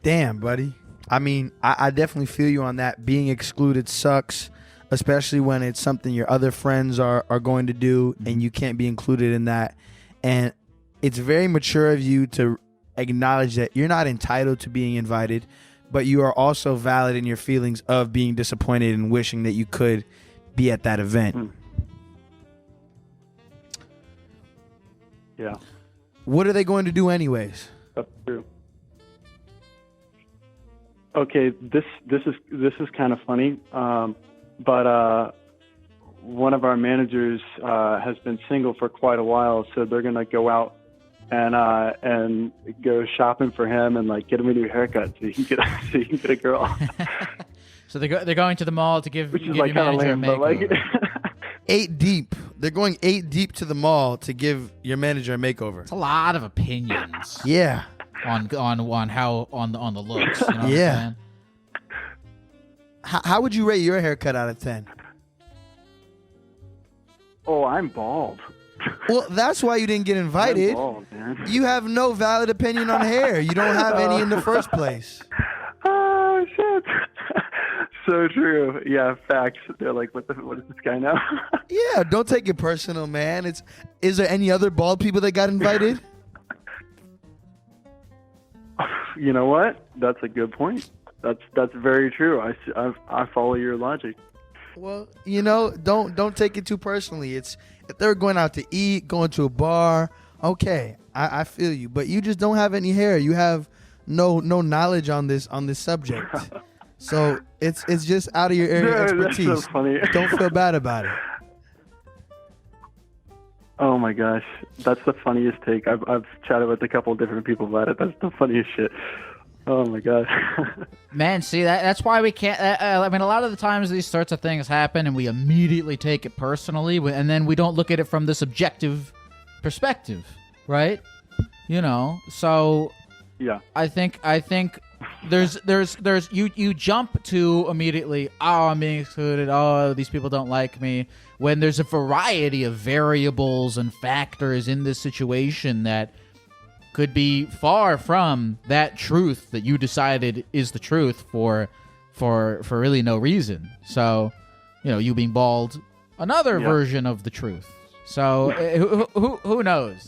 Damn, buddy. I mean, I definitely feel you on that. Being excluded sucks, especially when it's something your other friends are going to do and you can't be included in that. And it's very mature of you to acknowledge that you're not entitled to being invited, but you are also valid in your feelings of being disappointed and wishing that you could be at that event. Yeah. What are they going to do anyways? That's true. Okay, this is kind of funny, but one of our managers has been single for quite a while, so they're gonna go out and go shopping for him and like get him a new haircut so he can get a girl. So they're going to the mall to give Which is give like your kind of manager lame, a but like 8 deep. They're going 8 deep to the mall to give your manager a makeover. It's a lot of opinions. Yeah. On how on the looks. You know what Yeah. I'm saying? How would you rate your haircut out of 10? Oh, I'm bald. Well, that's why you didn't get invited. I'm bald, man. You have no valid opinion on hair. You don't have any in the first place. Oh shit! So true. Yeah, facts. They're like, what is this guy now? Yeah, don't take it personal, man. Is there any other bald people that got invited? You know what? That's a good point. That's very true. I follow your logic. Well, don't take it too personally. It's if they're going out to eat, going to a bar, okay, I feel you. But you just don't have any hair. You have no knowledge on this subject. So it's just out of your area of expertise. That's so funny. Don't feel bad about it. Oh my gosh, that's the funniest take. I've chatted with a couple of different people about it. That's the funniest shit. Oh my god. Man, see that's why we can't. I mean, a lot of the times these sorts of things happen, and we immediately take it personally, and then we don't look at it from this objective perspective, right? So yeah. I think there's you jump to immediately, oh, I'm being excluded, oh, these people don't like me, when there's a variety of variables and factors in this situation that could be far from that truth that you decided is the truth for really no reason. So, you being bald, another version of the truth. So who knows,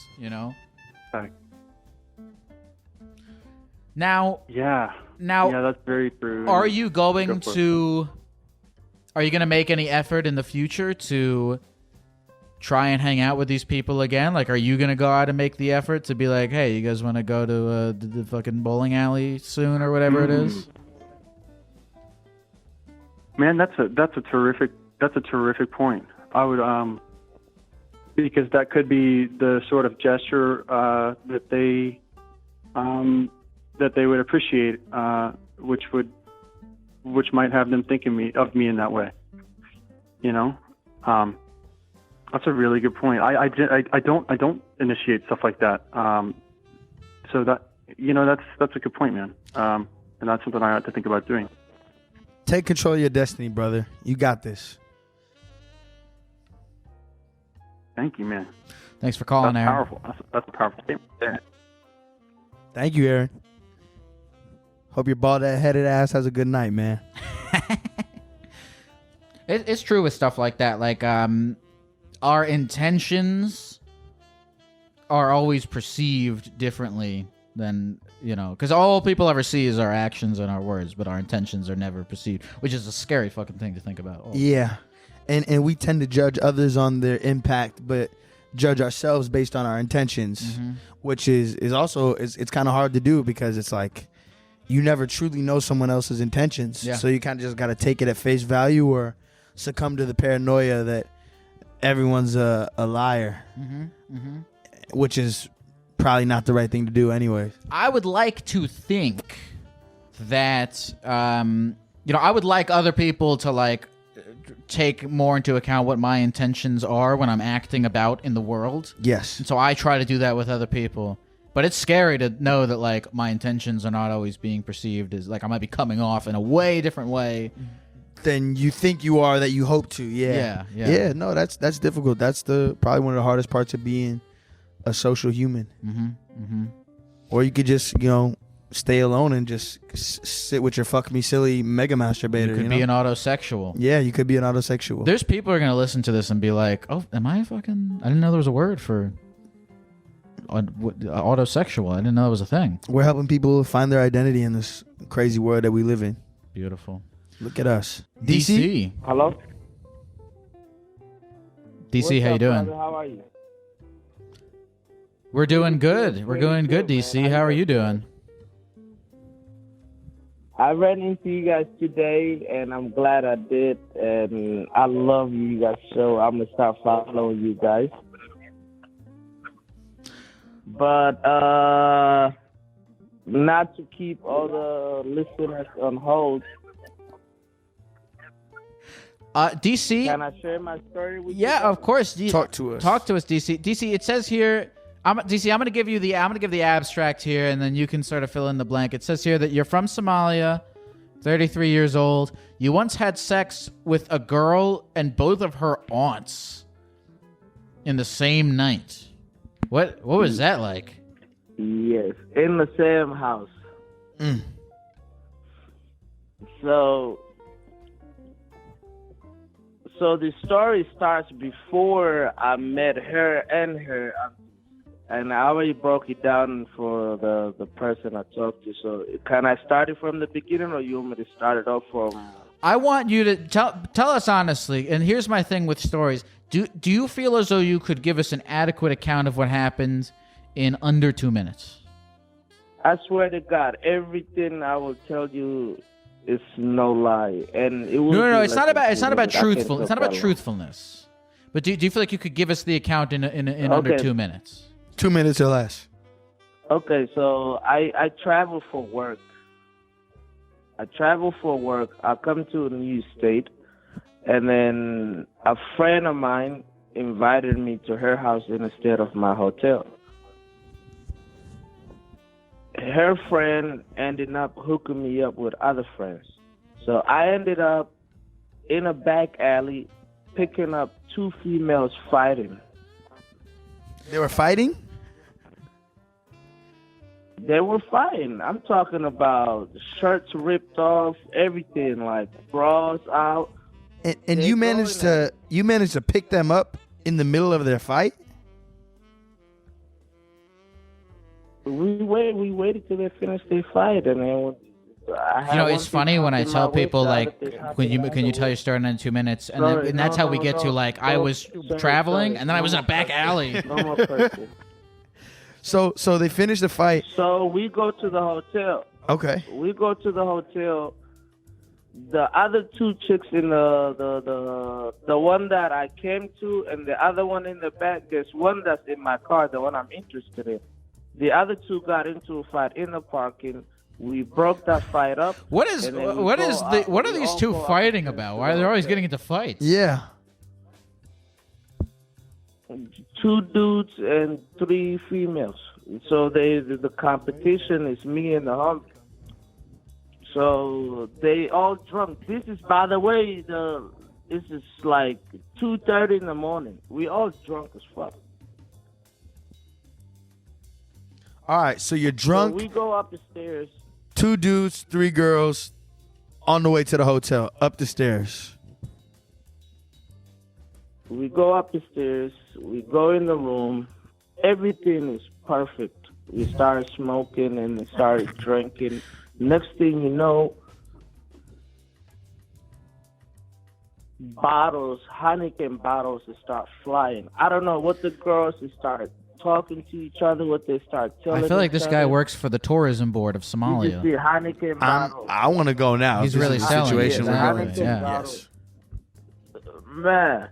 Now, yeah, that's very true. Are you going to make any effort in the future to try and hang out with these people again? Like, are you going to go out and make the effort to be like, hey, you guys want to go to the fucking bowling alley soon or whatever it is? Man, that's a terrific point. I would because that could be the sort of gesture that they would appreciate, which might have them thinking of me in that way. That's a really good point. I don't initiate stuff like that. So that that's a good point, man. And that's something I have to think about doing. Take control of your destiny, brother. You got this. Thank you, man. Thanks for calling, Aaron. Aaron. Powerful. That's a powerful statement. Thank you, Aaron. Hope your bald-headed ass has a good night, man. It's true with stuff like that. Like, our intentions are always perceived differently than, because all people ever see is our actions and our words, but our intentions are never perceived, which is a scary fucking thing to think about. Yeah. And we tend to judge others on their impact, but judge ourselves based on our intentions, which is also, it's kind of hard to do because it's like, you never truly know someone else's intentions. Yeah. So you kind of just got to take it at face value or succumb to the paranoia that everyone's a liar, which is probably not the right thing to do anyway. I would like to think that, I would like other people to take more into account what my intentions are when I'm acting about in the world. Yes. And so I try to do that with other people. But it's scary to know that my intentions are not always being perceived as I might be coming off in a way different way than you think you are, that you hope to. Yeah. No, that's difficult. That's probably one of the hardest parts of being a social human. Or you could just stay alone and just sit with your fuck me silly mega masturbator. You could be an autosexual. Yeah, you could be an autosexual. There's people who are gonna listen to this and be like, "Oh, am I fucking? I didn't know there was a word for autosexual. I didn't know that was a thing." We're helping people find their identity in this crazy world that we live in. Beautiful. Look at us. DC. Hello? DC, how you doing? Brother? How are you? We're doing good. We're doing good, DC. How are you doing? I ran into you guys today, and I'm glad I did. And I love you guys' show. I'm going to start following you guys. But not to keep all the listeners on hold, DC. Can I share my story with you? Yeah, of course. Talk to us. Talk to us, DC. DC, it says here. DC, I'm gonna give the abstract here, and then you can sort of fill in the blank. It says here that you're from Somalia, 33 years old. You once had sex with a girl and both of her aunts in the same night. What was that like? Yes, in the same house. So the story starts before I met her and her, and I already broke it down for the person I talked to. So can I start it from the beginning, or you want me to start it off from? I want you to tell us honestly. And here's my thing with stories. Do you feel as though you could give us an adequate account of what happened in under 2 minutes? I swear to God, everything I will tell you is no lie, and it will. No. It's not about truthful. It's not about truthfulness. But do you feel like you could give us the account in under 2 minutes? 2 minutes or less. Okay, so I travel for work. I come to a new state, and then a friend of mine invited me to her house instead of my hotel. Her friend ended up hooking me up with other friends. So I ended up in a back alley picking up two females fighting. They were fighting? They were fighting. I'm talking about shirts ripped off, everything, like bras out. And you managed to pick them up in the middle of their fight? We waited till they finished their fight, and then it's funny when I tell people like, can you tell your story in 2 minutes, and that's how we get to like I was traveling and then I was in a back alley. So they finished the fight. So we go to the hotel. Okay. We go to the hotel. The other two chicks in the one that I came to, and the other one in the back. There's one that's in my car, the one I'm interested in. The other two got into a fight in the parking. We broke that fight up. What are these two fighting about? Why are they always getting into fights? Yeah. 2 dudes and 3 females. So the competition is me and the homie. So they all drunk. This is, by the way, this is like 2:30 in the morning. We all drunk as fuck. All right, so you're drunk. So we go up the stairs. 2 dudes, 3 girls, on the way to the hotel, up the stairs. We go up the stairs. We go in the room. Everything is perfect. We started smoking and we started drinking. Next thing you know, Heineken bottles start flying. I don't know what the girls started talking to each other, what they start telling. I feel like this guy other. works for the tourism board of Somalia. You see Heineken bottles. I want to go now. He's really selling. Situation Yes. Man,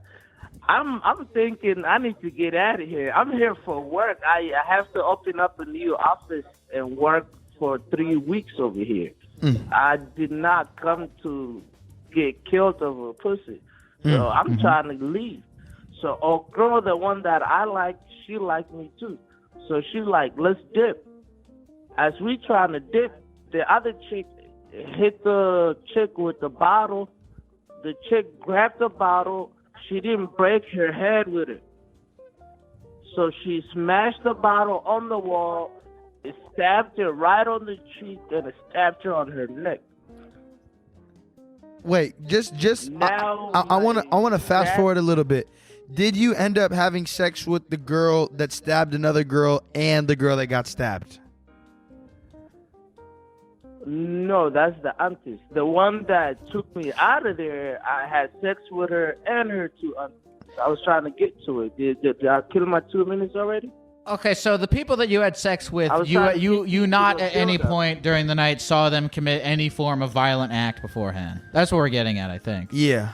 I'm thinking I need to get out of here. I'm here for work. I have to open up a new office and work for 3 weeks over here. I did not come to get killed over a pussy. So I'm trying to leave. So a girl, the one that I like, she liked me too. So she's like, let's dip. As we trying to dip, the other chick hit the chick with the bottle. The chick grabbed the bottle. She didn't break her head with it. So she smashed the bottle on the wall. It stabbed her right on the cheek, and it stabbed her on her neck. Wait, I want to fast forward a little bit. Did you end up having sex with the girl that stabbed another girl and the girl that got stabbed? No, that's the aunties. The one that took me out of there, I had sex with her and her 2 aunties. I was trying to get to it. Did I kill my 2 minutes already? Okay, so the people that you had sex with, you not at any point during the night saw them commit any form of violent act beforehand. That's what we're getting at, I think. Yeah.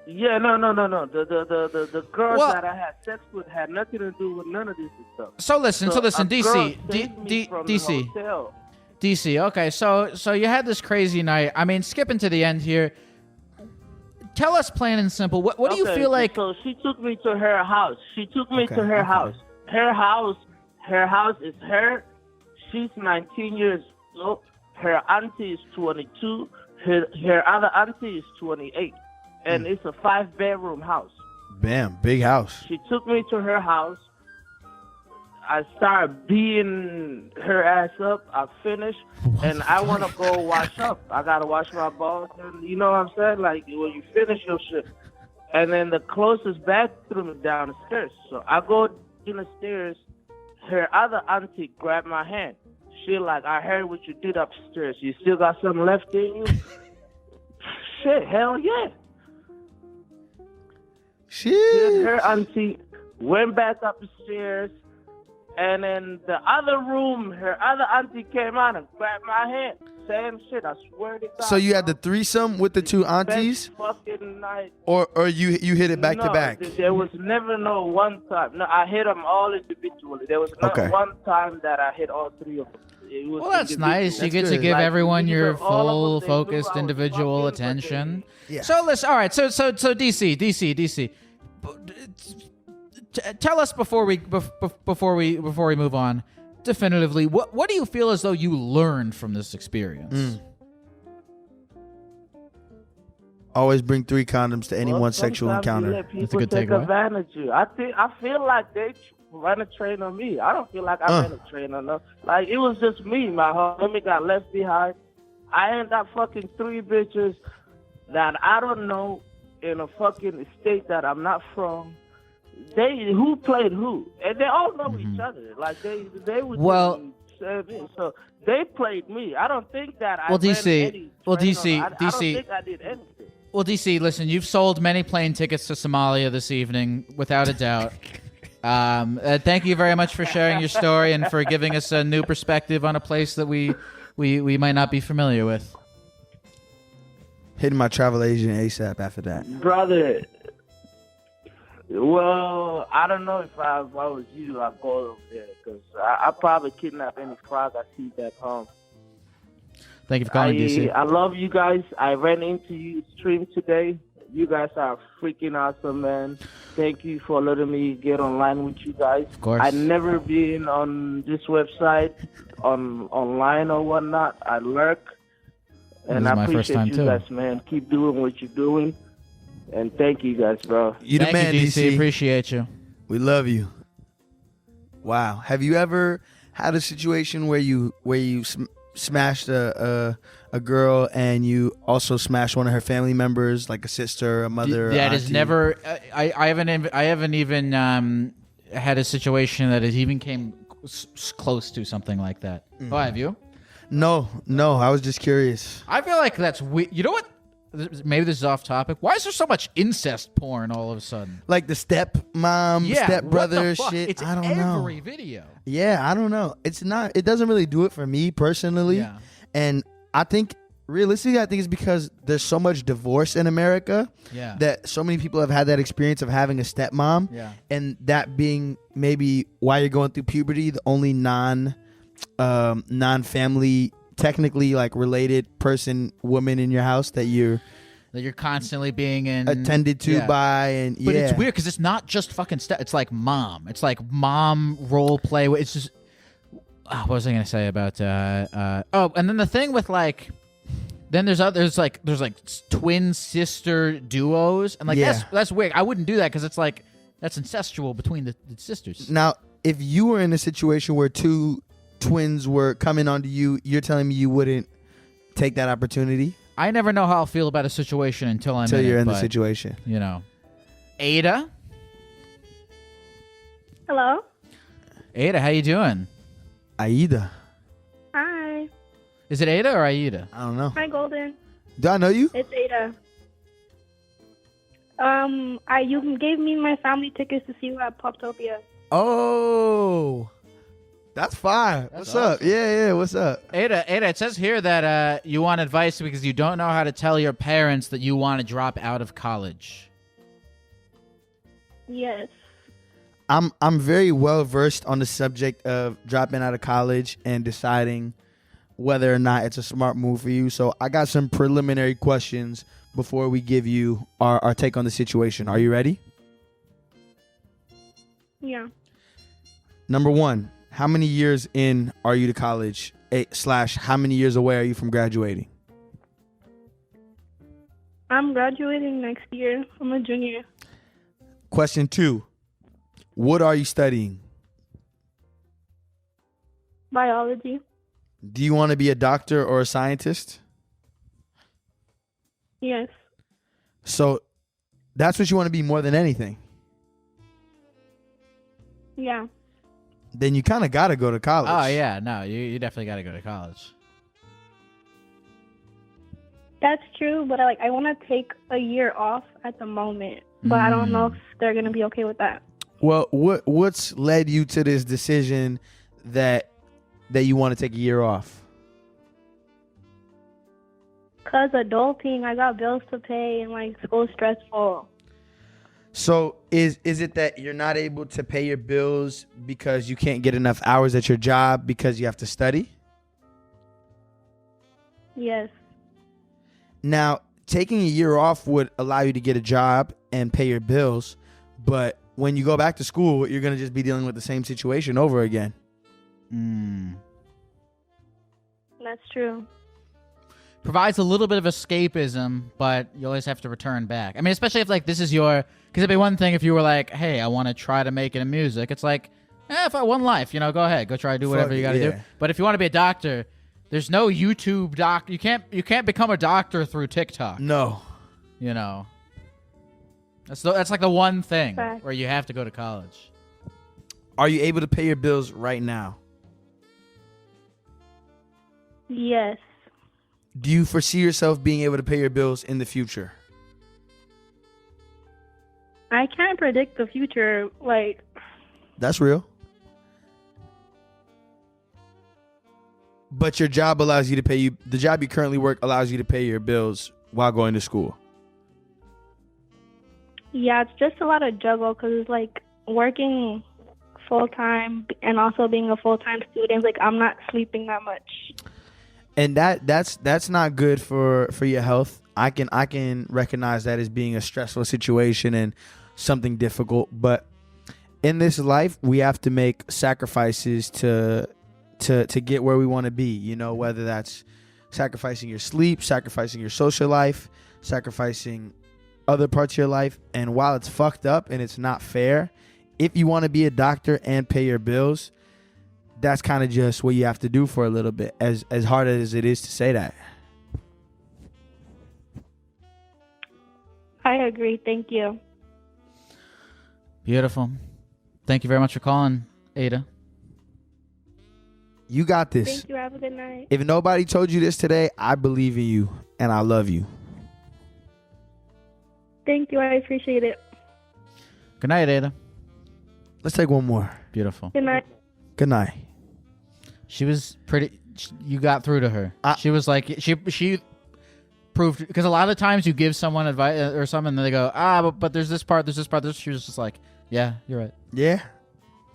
Yeah, no. The girls that I had sex with had nothing to do with none of this stuff. So listen, DC, DC. Okay, so you had this crazy night. I mean, skipping to the end here. tell us plain and simple. What do you feel like? So she took me to her house. She took me to her house. Her house is her. She's 19 years old. Her auntie is 22. Her other auntie is 28. And it's a 5-bedroom house. Bam, big house. She took me to her house. I started beating her ass up. I finished, and I want to go wash up. I got to wash my balls. And you know what I'm saying? Like, when you finish your shit. And then the closest bathroom is downstairs. So I go in the stairs. Her other auntie grabbed my hand. She like, I heard what you did upstairs. You still got something left in you? Shit, hell yeah. Shit. Her auntie went back up the stairs, and in the other room, her other auntie came out and grabbed my hand. Same shit, I swear to God. So you had the threesome with the two aunties? Best fucking night. Or you hit it back to back? There was never no one time. No, I hit them all individually. There was not one time that I hit all three of them. Well, that's nice. You get to give everyone your full, focused, individual attention. Yeah. So listen. All right. So DC. Tell us before we move on, definitively, what do you feel as though you learned from this experience? Always bring 3 condoms to any one sexual encounter. That's a good takeaway. Advantage of you. I feel like they run a train on me. I don't feel like I ran a train on them. Like, it was just me. My homie got left behind. I ended up fucking 3 bitches that I don't know in a fucking state that I'm not from. Who played who, and they all know each other. Like they was so they played me. I don't think that I. DC. I don't think I did anything. Well, DC, listen, you've sold many plane tickets to Somalia this evening, without a doubt. Thank you very much for sharing your story and for giving us a new perspective on a place that we might not be familiar with. Hitting my travel agent ASAP after that. Brother, well, I don't know if I was you, I'd go over there, because I probably kidnap any frog I see back home. Thank you for calling, DC. I love you guys. I ran into you stream today. You guys are freaking awesome, man. Thank you for letting me get online with you guys. Of course. I've never been on this website, online or whatnot. I lurk. And I appreciate you guys, man. Keep doing what you're doing. And thank you guys, bro. You the man, DC. Appreciate you. We love you. Wow. Have you ever had a situation where you smashed a girl and you also smashed one of her family members, like a sister, a mother? That is never. I haven't even had a situation that has even came close to something like that. Mm-hmm. Oh, have you? No. I was just curious. I feel like that's weird. You know what? Maybe this is off topic. Why is there so much incest porn all of a sudden? Like the stepmom, stepbrother shit. It's I don't know. Every video. Yeah, I don't know. It's not. It doesn't really do it for me personally. Yeah. And I think realistically, it's because there's so much divorce in America. Yeah. That so many people have had that experience of having a stepmom. Yeah. And that being maybe why you're going through puberty, the only non-family, technically like related woman in your house that you're constantly being attended to by. But it's weird because it's not just fucking it's like mom. It's like mom role play. It's just what was I gonna say about and then the thing with like then there's like twin sister duos and like that's weird. I wouldn't do that because it's like that's incestual between the sisters. Now if you were in a situation where 2 twins were coming onto you, you're telling me you wouldn't take that opportunity? I never know how I'll feel about a situation until you're in the situation. You know. Ada? Hello? Ada, how you doing? Aida. Hi. Is it Ada or Aida? I don't know. Hi, Golden. Do I know you? It's Ada. You gave me my family tickets to see you at Poptopia. Oh. That's fine. What's up? Yeah. What's up? Ada, it says here that you want advice because you don't know how to tell your parents that you want to drop out of college. Yes. I'm very well versed on the subject of dropping out of college and deciding whether or not it's a smart move for you. So I got some preliminary questions before we give you our take on the situation. Are you ready? Yeah. Number one, how many years in are you to college? / how many years away are you from graduating? I'm graduating next year. I'm a junior. Question 2, what are you studying? Biology. Do you want to be a doctor or a scientist? Yes. So that's what you want to be more than anything. Yeah. Then you kind of got to go to college. Oh, yeah. No, you definitely got to go to college. That's true, but I want to take a year off at the moment, but I don't know if they're going to be okay with that. Well, what's led you to this decision that you want to take a year off? Because adulting, I got bills to pay and like school's stressful. So is it that you're not able to pay your bills because you can't get enough hours at your job because you have to study? Yes. Now, taking a year off would allow you to get a job and pay your bills, but when you go back to school, you're going to just be dealing with the same situation over again. That's true. Provides a little bit of escapism, but you always have to return back. I mean, especially if like this is your, because it'd be one thing if you were like, hey, I want to try to make it in music. It's like, if I one life, go ahead, go try to do whatever you got to do. But if you want to be a doctor, there's no YouTube doc. You can't become a doctor through TikTok. No. That's like the one thing where you have to go to college. Are you able to pay your bills right now? Yes. Do you foresee yourself being able to pay your bills in the future? I can't predict the future. That's real. But your job allows you to pay you. The job you currently work allows you to pay your bills while going to school. Yeah, it's just a lot of juggle because it's like working full-time and also being a full-time student. Like, I'm not sleeping that much. And that's not good for your health. I can recognize that as being a stressful situation and something difficult. But in this life, we have to make sacrifices to get where we want to be. Whether that's sacrificing your sleep, sacrificing your social life, sacrificing other parts of your life. And while it's fucked up and it's not fair, if you want to be a doctor and pay your bills, that's kind of just what you have to do for a little bit, as hard as it is to say that. I agree. Thank you. Beautiful. Thank you very much for calling, Ada. You got this. Thank you. Have a good night. If nobody told you this today, I believe in you and I love you. Thank you. I appreciate it. Good night, Ada. Let's take one more. Beautiful. Good night. Good night. She was pretty. You got through to her. She was like, she proved, because a lot of the times you give someone advice or something and they go, but there's this part. She was just like, yeah, you're right. Yeah.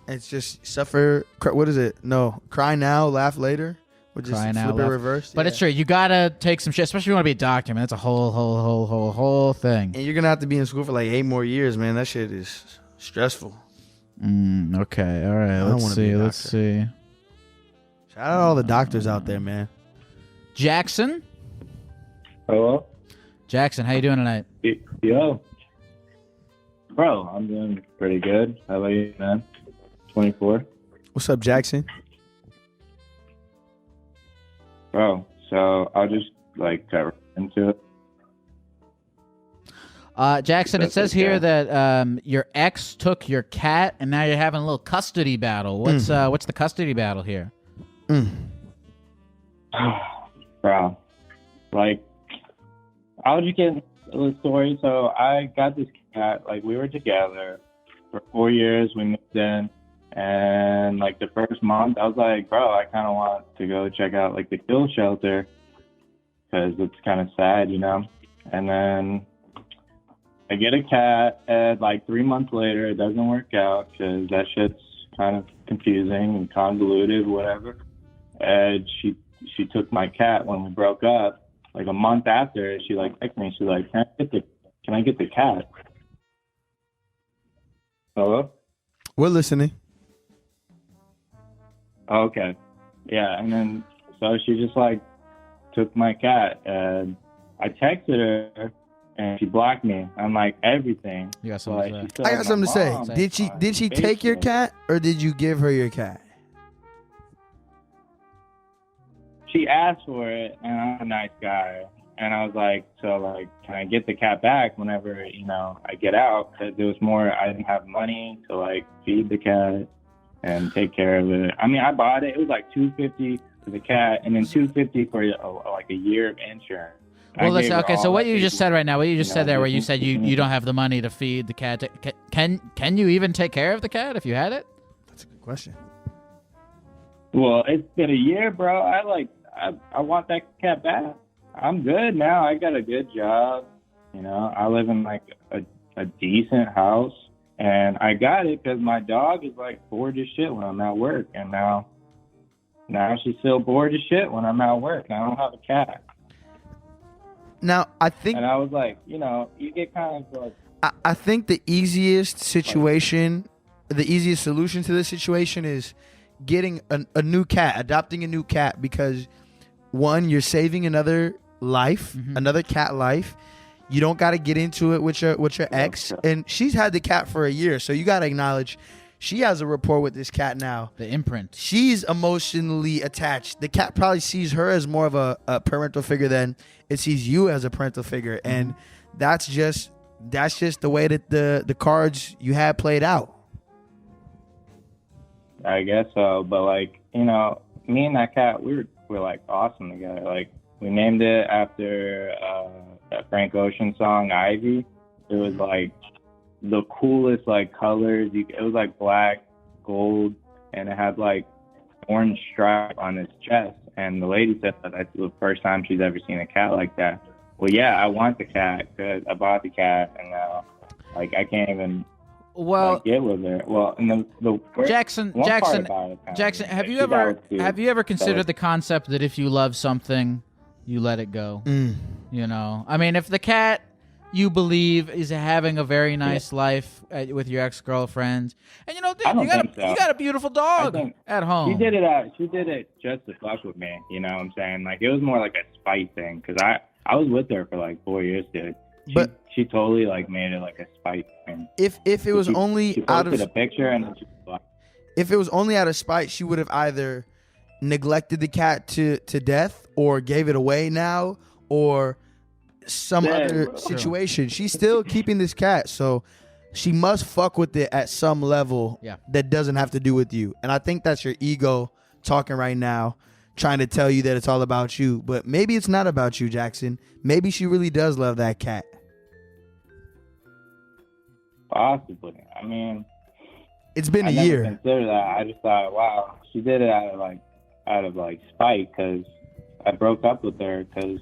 It's just suffer. What is it? No, cry now, laugh later. Or just Cry now, flip it laugh. reverse. But it's true. You gotta take some shit, especially if you want to be a doctor, man. That's a whole thing. And you're gonna have to be in school for like 8 more years, man. That shit is stressful. Okay. All right. Let's see. Shout out all the doctors out there, man. Jackson. Hello. Jackson, how you doing tonight? Yo. Bro, I'm doing pretty good. How about you, man? 24. What's up, Jackson? Bro, so I'll just get right into it. Jackson, it says here that your ex took your cat, and now you're having a little custody battle. What's the custody battle here? Bro, I'll just get the story. So I got this cat. We were together for 4 years. We moved in, and the first month, I was like, bro, I kind of want to go check out the kill shelter because it's kind of sad, And then I get a cat, and 3 months later, it doesn't work out because that shit's kind of confusing and convoluted, whatever. And she took my cat when we broke up, like a month after, she like texted me. She's like, can I get the cat? Hello? We're listening. Okay. Yeah, and then so she just like took my cat, and I texted her, and she blocked me. I'm like, everything. You got something to say? I got something to say. Did she take your cat, or did you give her your cat? She asked for it, and I'm a nice guy, and I was like, so like, can I get the cat back whenever I get out? Because it was more, I didn't have money to like feed the cat and take care of it. I mean, I bought it. It was like $250 for the cat, and then $250 for like a year of insurance. Well, listen. Okay, so what you just said right now, what you just said there, where you said you don't have the money to feed the cat. Can you even take care of the cat if you had it? That's a good question. Well, it's been a year, bro. I want that cat back. I'm good now. I got a good job. I live in like a decent house, and I got it because my dog is like bored as shit when I'm at work, and now she's still bored as shit when I'm at work. And I don't have a cat. Now I think, and I was like, you get kind of like. I think the easiest solution to this situation is getting a new cat, adopting a new cat, because one, you're saving another life, another cat life. You don't got to get into it with your ex, and she's had the cat for a year, so you got to acknowledge she has a rapport with this cat now. The imprint. She's emotionally attached. The cat probably sees her as more of a parental figure than it sees you as a parental figure, and that's just the way that the cards you had played out. I guess so, but like, me and that cat, we're like awesome together. Like, we named it after that Frank Ocean song, Ivy. It was like the coolest like colors. It was like black, gold, and it had like orange stripe on its chest. And the lady said that that's the first time she's ever seen a cat like that. Well, yeah, I want the cat because I bought the cat, and now like I can't even. Well, get with her. Well, and the Jackson, have you ever considered the concept that if you love something, you let it go? I mean, if the cat you believe is having a very nice life with your ex-girlfriend, and you got a beautiful dog at home. She did it just to fuck with me. You know what I'm saying? Like, it was more like a spite thing, because I was with her for like 4 years, dude. She totally like made it like a spite thing. If it was only out of a picture, and then if it was only out of spite, she would have either neglected the cat to death, or gave it away now, or some other situation. She's still keeping this cat, so she must fuck with it at some level. That doesn't have to do with you. And I think that's your ego talking right now, trying to tell you that it's all about you. But maybe it's not about you, Jackson. Maybe she really does love that cat. Possibly. I mean, it's been a year. I never considered that. I just thought, wow, she did it out of spite, because I broke up with her because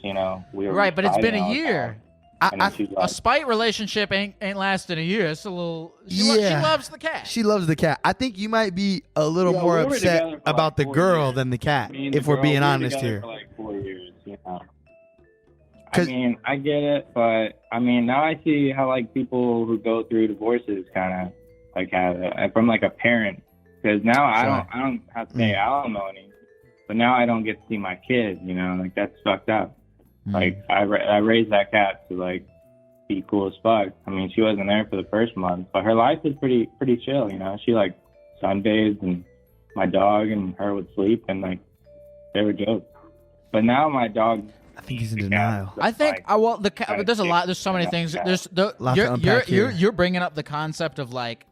we were right. But it's been a year. A spite relationship ain't lasted a year. It's a little. She loves the cat. She loves the cat. I think you might be a little more upset about the girl than the cat, if we're being honest here. For like 4 years, I mean, I get it, but I mean, now I see how like people who go through divorces kind of like have it from like a parent, because now I don't have to pay alimony, but now I don't get to see my kids. Like, that's fucked up. Like, I raised that cat to like be cool as fuck. I mean, she wasn't there for the first month, but her life was pretty chill. She like sunbathed, and my dog and her would sleep, and like they were jokes. But now my dog. I think he's in denial. I think the cat. There's a lot. There's so many things. There's you're bringing up the concept of like,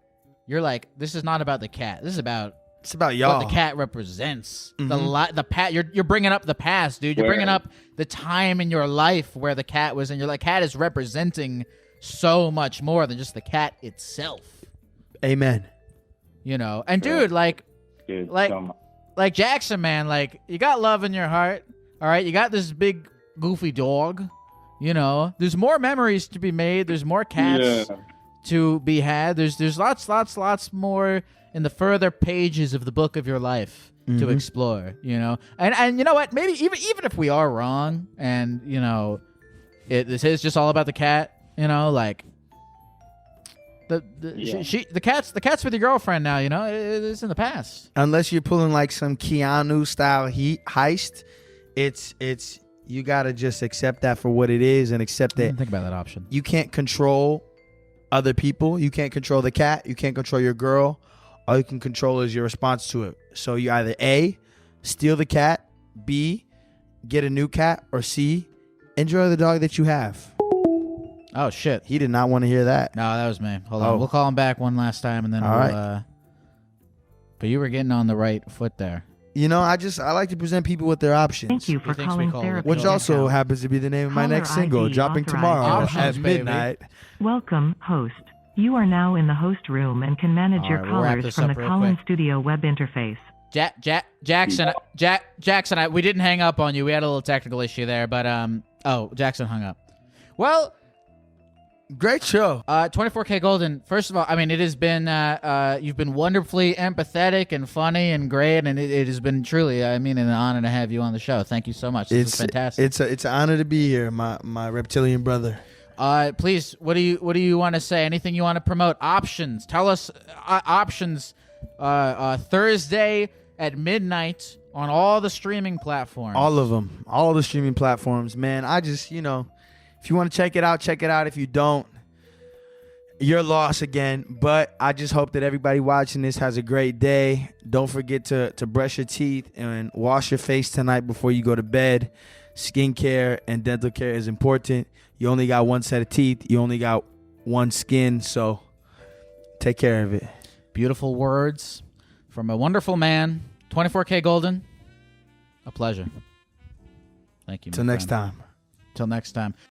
you're like, this is not about the cat. This is about. It's about y'all. What the cat represents. You're bringing up the past, dude. You're bringing up the time in your life where the cat was, and you're like, cat is representing so much more than just the cat itself. Amen. And dude, like Jackson, man, like, you got love in your heart. All right, you got this big goofy dog. There's more memories to be made. There's more cats to be had. There's lots more in the further pages of the book of your life. to explore, you know. And you know what? Maybe even if we are wrong, and you know, this is just all about the cat, you know, like the cat's with your girlfriend now, you know. It's in the past. Unless you're pulling like some Keanu style heist, it's you gotta just accept that for what it is and accept that. Think about that option. You can't control other people. You can't control the cat. You can't control your girl. All you can control is your response to it. So you either A, steal the cat, B, get a new cat, or C, enjoy the dog that you have. Oh shit! He did not want to hear that. No, that was me. Hold on, we'll call him back one last time, and then we'll. Right. But you were getting on the right foot there. You know, I like to present people with their options. Thank you for calling therapy. Which also happens to be the name of my next single, dropping tomorrow at midnight. Welcome, host. You are now in the host room and can manage your callers from the call-in studio web interface. Jackson, we didn't hang up on you. We had a little technical issue there, but Jackson hung up. Well, great show. 24KGOLDN. First of all, I mean, it has been you've been wonderfully empathetic and funny and great, and it has been truly, I mean, an honor to have you on the show. Thank you so much. This is fantastic. It's an honor to be here, my reptilian brother. Please, what do you want to say? Anything you want to promote? Options. Tell us options. Thursday at midnight on all the streaming platforms. All of them. All the streaming platforms, man. I just, you know, if you want to check it out, check it out. If you don't, you're lost again. But I just hope that everybody watching this has a great day. Don't forget to brush your teeth and wash your face tonight before you go to bed. Skincare and dental care is important. You only got one set of teeth. You only got one skin. So take care of it. Beautiful words from a wonderful man. 24KGOLDN. A pleasure. Thank you. Till next time. Till next time.